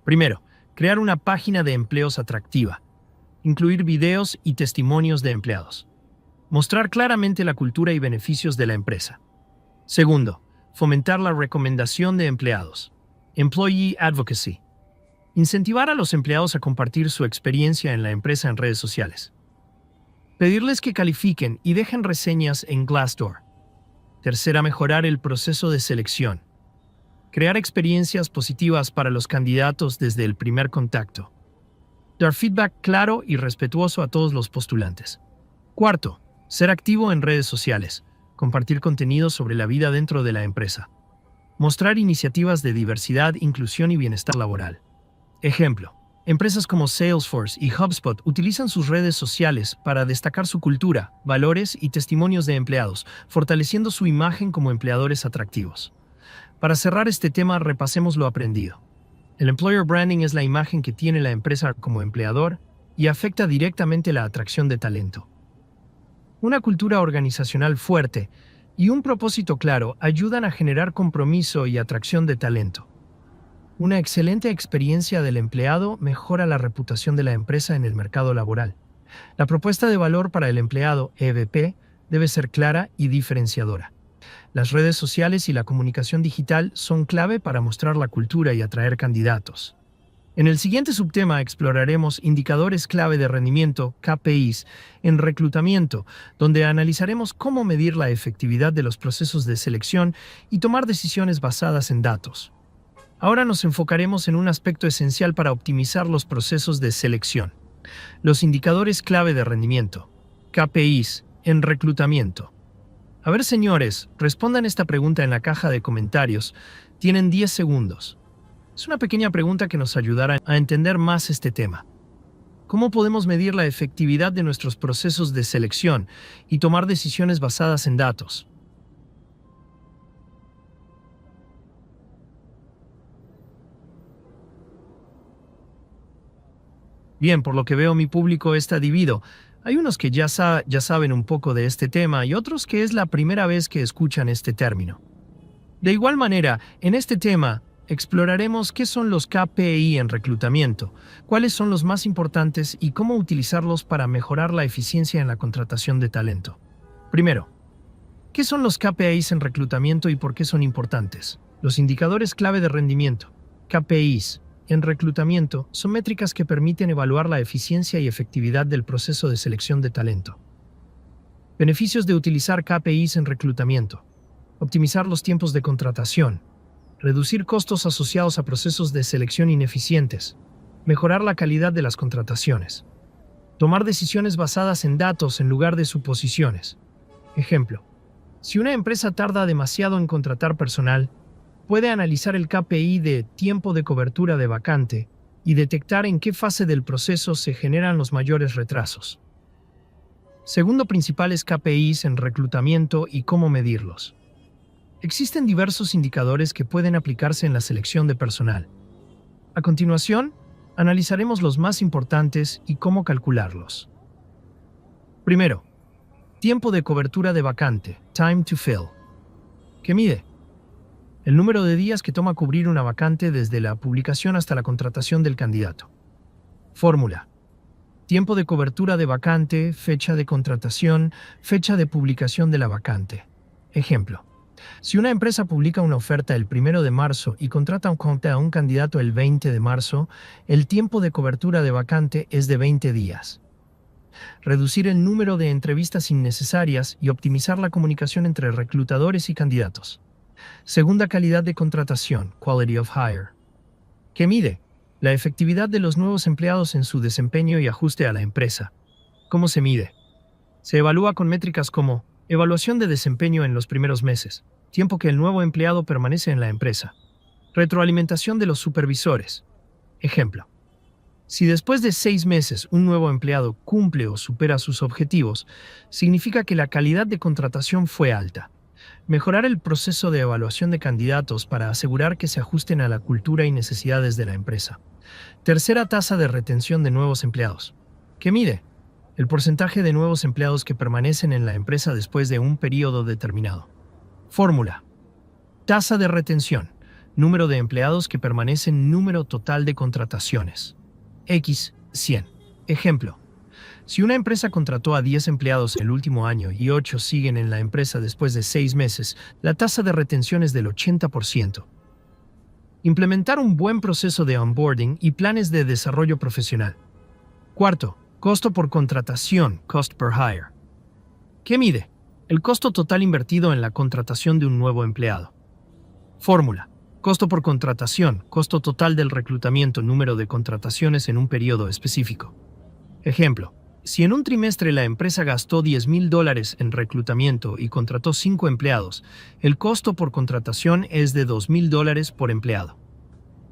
Primero, crear una página de empleos atractiva. Incluir videos y testimonios de empleados. Mostrar claramente la cultura y beneficios de la empresa. Segundo, fomentar la recomendación de empleados. Employee Advocacy. Incentivar a los empleados a compartir su experiencia en la empresa en redes sociales. Pedirles que califiquen y dejen reseñas en Glassdoor. Tercera, mejorar el proceso de selección. Crear experiencias positivas para los candidatos desde el primer contacto. Dar feedback claro y respetuoso a todos los postulantes. Cuarto, ser activo en redes sociales. Compartir contenido sobre la vida dentro de la empresa. Mostrar iniciativas de diversidad, inclusión y bienestar laboral. Ejemplo, empresas como Salesforce y HubSpot utilizan sus redes sociales para destacar su cultura, valores y testimonios de empleados, fortaleciendo su imagen como empleadores atractivos. Para cerrar este tema, repasemos lo aprendido. El employer branding es la imagen que tiene la empresa como empleador y afecta directamente la atracción de talento. Una cultura organizacional fuerte y un propósito claro ayudan a generar compromiso y atracción de talento. Una excelente experiencia del empleado mejora la reputación de la empresa en el mercado laboral. La propuesta de valor para el empleado, EVP, debe ser clara y diferenciadora. Las redes sociales y la comunicación digital son clave para mostrar la cultura y atraer candidatos. En el siguiente subtema exploraremos indicadores clave de rendimiento, KPIs, en reclutamiento, donde analizaremos cómo medir la efectividad de los procesos de selección y tomar decisiones basadas en datos. Ahora nos enfocaremos en un aspecto esencial para optimizar los procesos de selección: los indicadores clave de rendimiento, KPIs, en reclutamiento. A ver, señores, respondan esta pregunta en la caja de comentarios. Tienen 10 segundos. Es una pequeña pregunta que nos ayudará a entender más este tema. ¿Cómo podemos medir la efectividad de nuestros procesos de selección y tomar decisiones basadas en datos? Bien, por lo que veo, mi público está dividido. Hay unos que ya saben un poco de este tema y otros que es la primera vez que escuchan este término. De igual manera, en este tema, exploraremos qué son los KPI en reclutamiento, cuáles son los más importantes y cómo utilizarlos para mejorar la eficiencia en la contratación de talento. Primero, ¿qué son los KPIs en reclutamiento y por qué son importantes? Los indicadores clave de rendimiento, KPIs, en reclutamiento son métricas que permiten evaluar la eficiencia y efectividad del proceso de selección de talento. Beneficios de utilizar KPIs en reclutamiento: optimizar los tiempos de contratación, reducir costos asociados a procesos de selección ineficientes, mejorar la calidad de las contrataciones, tomar decisiones basadas en datos en lugar de suposiciones. Ejemplo, si una empresa tarda demasiado en contratar personal, puede analizar el KPI de tiempo de cobertura de vacante y detectar en qué fase del proceso se generan los mayores retrasos. Segundo, principales KPIs en reclutamiento y cómo medirlos. Existen diversos indicadores que pueden aplicarse en la selección de personal. A continuación, analizaremos los más importantes y cómo calcularlos. Primero, tiempo de cobertura de vacante, time to fill, que mide el número de días que toma cubrir una vacante desde la publicación hasta la contratación del candidato. Fórmula: tiempo de cobertura de vacante, fecha de contratación, fecha de publicación de la vacante. Ejemplo, si una empresa publica una oferta el 1 de marzo y contrata a un candidato el 20 de marzo, el tiempo de cobertura de vacante es de 20 días. Reducir el número de entrevistas innecesarias y optimizar la comunicación entre reclutadores y candidatos. Segunda, calidad de contratación, quality of hire, que mide la efectividad de los nuevos empleados en su desempeño y ajuste a la empresa. ¿Cómo se mide? Se evalúa con métricas como evaluación de desempeño en los primeros meses, tiempo que el nuevo empleado permanece en la empresa, retroalimentación de los supervisores. Ejemplo, si después de 6 meses un nuevo empleado cumple o supera sus objetivos, significa que la calidad de contratación fue alta. Mejorar el proceso de evaluación de candidatos para asegurar que se ajusten a la cultura y necesidades de la empresa. Tercera, tasa de retención de nuevos empleados, que mide el porcentaje de nuevos empleados que permanecen en la empresa después de un periodo determinado. Fórmula: tasa de retención, número de empleados que permanecen, número total de contrataciones, X 100. Ejemplo, si una empresa contrató a 10 empleados el último año y 8 siguen en la empresa después de 6 meses, la tasa de retención es del 80%. Implementar un buen proceso de onboarding y planes de desarrollo profesional. Cuarto, costo por contratación, cost per hire, que mide el costo total invertido en la contratación de un nuevo empleado. Fórmula: Costo por contratación, costo total del reclutamiento, número de contrataciones en un periodo específico. Ejemplo, si en un trimestre la empresa gastó $10,000 en reclutamiento y contrató 5 empleados, el costo por contratación es de $2,000 por empleado.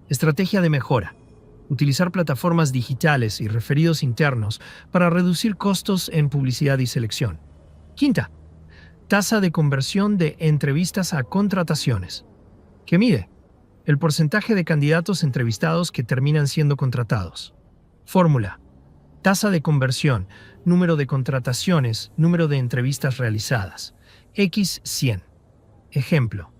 Estrategia de mejora. Utilizar plataformas digitales y referidos internos para reducir costos en publicidad y selección. Quinta, tasa de conversión de entrevistas a contrataciones, que mide el porcentaje de candidatos entrevistados que terminan siendo contratados. Fórmula: tasa de conversión, número de contrataciones, número de entrevistas realizadas, x 100. Ejemplo: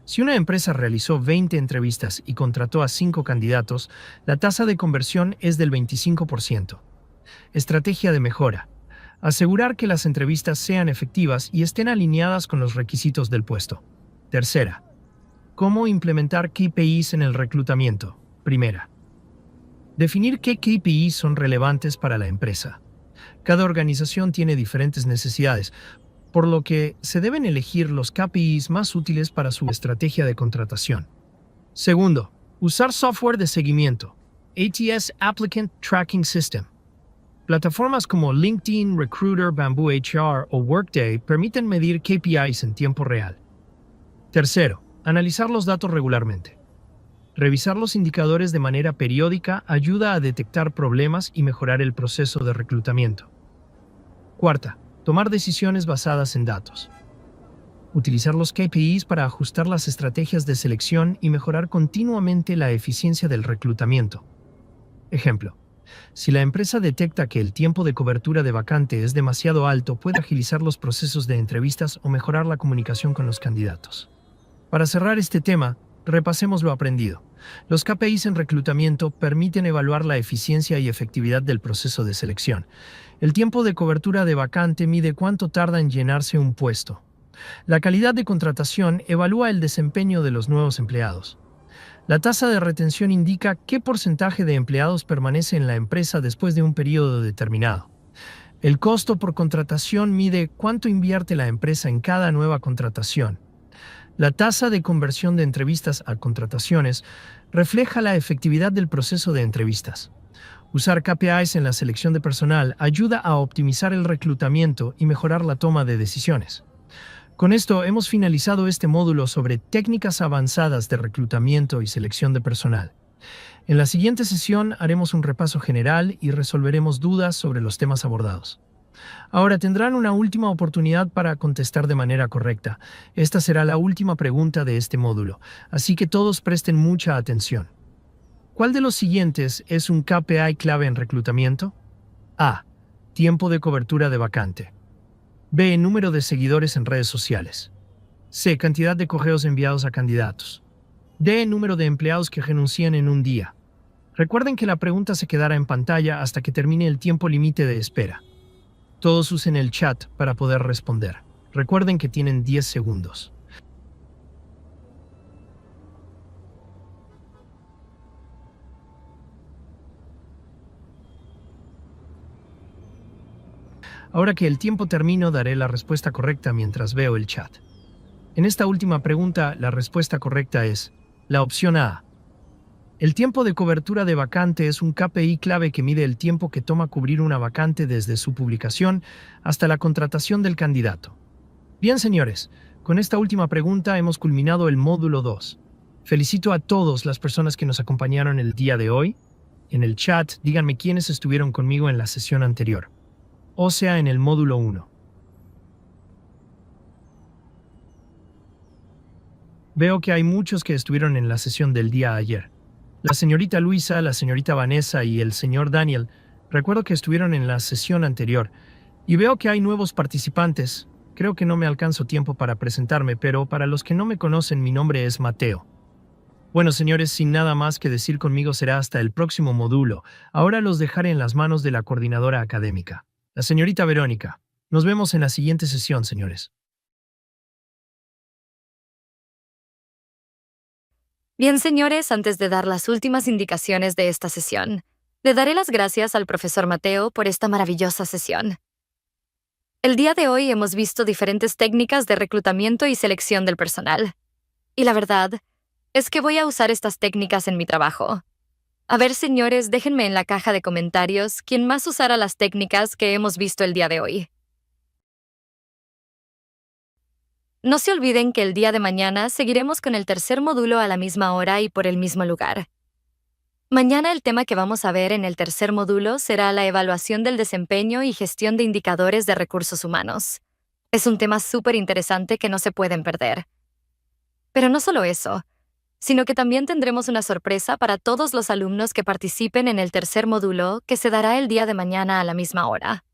si una empresa realizó 20 entrevistas y contrató a 5 candidatos, la tasa de conversión es del 25%. Estrategia de mejora: asegurar que las entrevistas sean efectivas y estén alineadas con los requisitos del puesto. Tercera, ¿cómo implementar KPIs en el reclutamiento? Primera, definir qué KPIs son relevantes para la empresa. Cada organización tiene diferentes necesidades, por lo que se deben elegir los KPIs más útiles para su estrategia de contratación. Segundo, usar software de seguimiento, ATS Applicant Tracking System. Plataformas como LinkedIn, Recruiter, Bamboo HR o Workday permiten medir KPIs en tiempo real. Tercero, analizar los datos regularmente. Revisar los indicadores de manera periódica ayuda a detectar problemas y mejorar el proceso de reclutamiento. Cuarta, tomar decisiones basadas en datos. Utilizar los KPIs para ajustar las estrategias de selección y mejorar continuamente la eficiencia del reclutamiento. Ejemplo: si la empresa detecta que el tiempo de cobertura de vacante es demasiado alto, puede agilizar los procesos de entrevistas o mejorar la comunicación con los candidatos. Para cerrar este tema, repasemos lo aprendido. Los KPIs en reclutamiento permiten evaluar la eficiencia y efectividad del proceso de selección. El tiempo de cobertura de vacante mide cuánto tarda en llenarse un puesto. La calidad de contratación evalúa el desempeño de los nuevos empleados. La tasa de retención indica qué porcentaje de empleados permanece en la empresa después de un periodo determinado. El costo por contratación mide cuánto invierte la empresa en cada nueva contratación. La tasa de conversión de entrevistas a contrataciones refleja la efectividad del proceso de entrevistas. Usar KPIs en la selección de personal ayuda a optimizar el reclutamiento y mejorar la toma de decisiones. Con esto hemos finalizado este módulo sobre técnicas avanzadas de reclutamiento y selección de personal. En la siguiente sesión haremos un repaso general y resolveremos dudas sobre los temas abordados. Ahora tendrán una última oportunidad para contestar de manera correcta. Esta será la última pregunta de este módulo, así que todos presten mucha atención. ¿Cuál de los siguientes es un KPI clave en reclutamiento? A. Tiempo de cobertura de vacante. B. Número de seguidores en redes sociales. C. Cantidad de correos enviados a candidatos. D. Número de empleados que renuncian en un día. Recuerden que la pregunta se quedará en pantalla hasta que termine el tiempo límite de espera. Todos usen el chat para poder responder. Recuerden que tienen 10 segundos. Ahora que el tiempo terminó, daré la respuesta correcta mientras veo el chat. En esta última pregunta, la respuesta correcta es la opción A. El tiempo de cobertura de vacante es un KPI clave que mide el tiempo que toma cubrir una vacante desde su publicación hasta la contratación del candidato. Bien, señores, con esta última pregunta hemos culminado el módulo 2. Felicito a todas las personas que nos acompañaron el día de hoy. En el chat, díganme quiénes estuvieron conmigo en la sesión anterior, o sea, en el módulo 1. Veo que hay muchos que estuvieron en la sesión del día ayer. La señorita Luisa, la señorita Vanessa y el señor Daniel, recuerdo que estuvieron en la sesión anterior. Y veo que hay nuevos participantes. Creo que no me alcanzo tiempo para presentarme, pero para los que no me conocen, mi nombre es Mateo. Bueno, señores, sin nada más que decir, conmigo será hasta el próximo módulo. Ahora los dejaré en las manos de la coordinadora académica, la señorita Verónica. Nos vemos en la siguiente sesión, señores. Bien, señores, antes de dar las últimas indicaciones de esta sesión, le daré las gracias al profesor Mateo por esta maravillosa sesión. El día de hoy hemos visto diferentes técnicas de reclutamiento y selección del personal. Y la verdad, es que voy a usar estas técnicas en mi trabajo. A ver, señores, déjenme en la caja de comentarios quién más usará las técnicas que hemos visto el día de hoy. No se olviden que el día de mañana seguiremos con el tercer módulo a la misma hora y por el mismo lugar. Mañana el tema que vamos a ver en el tercer módulo será la evaluación del desempeño y gestión de indicadores de recursos humanos. Es un tema súper interesante que no se pueden perder. Pero no solo eso, sino que también tendremos una sorpresa para todos los alumnos que participen en el tercer módulo que se dará el día de mañana a la misma hora.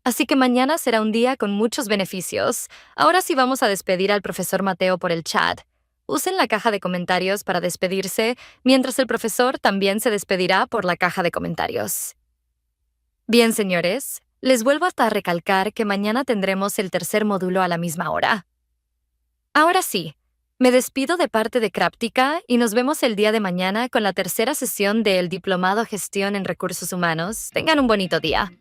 Así que mañana será un día con muchos beneficios. Ahora sí vamos a despedir al profesor Mateo por el chat. Usen la caja de comentarios para despedirse, mientras el profesor también se despedirá por la caja de comentarios. Bien, señores, les vuelvo hasta a recalcar que mañana tendremos el tercer módulo a la misma hora. Ahora sí, me despido de parte de Cráptica y nos vemos el día de mañana con la tercera sesión del Diplomado Gestión en Recursos Humanos. Tengan un bonito día.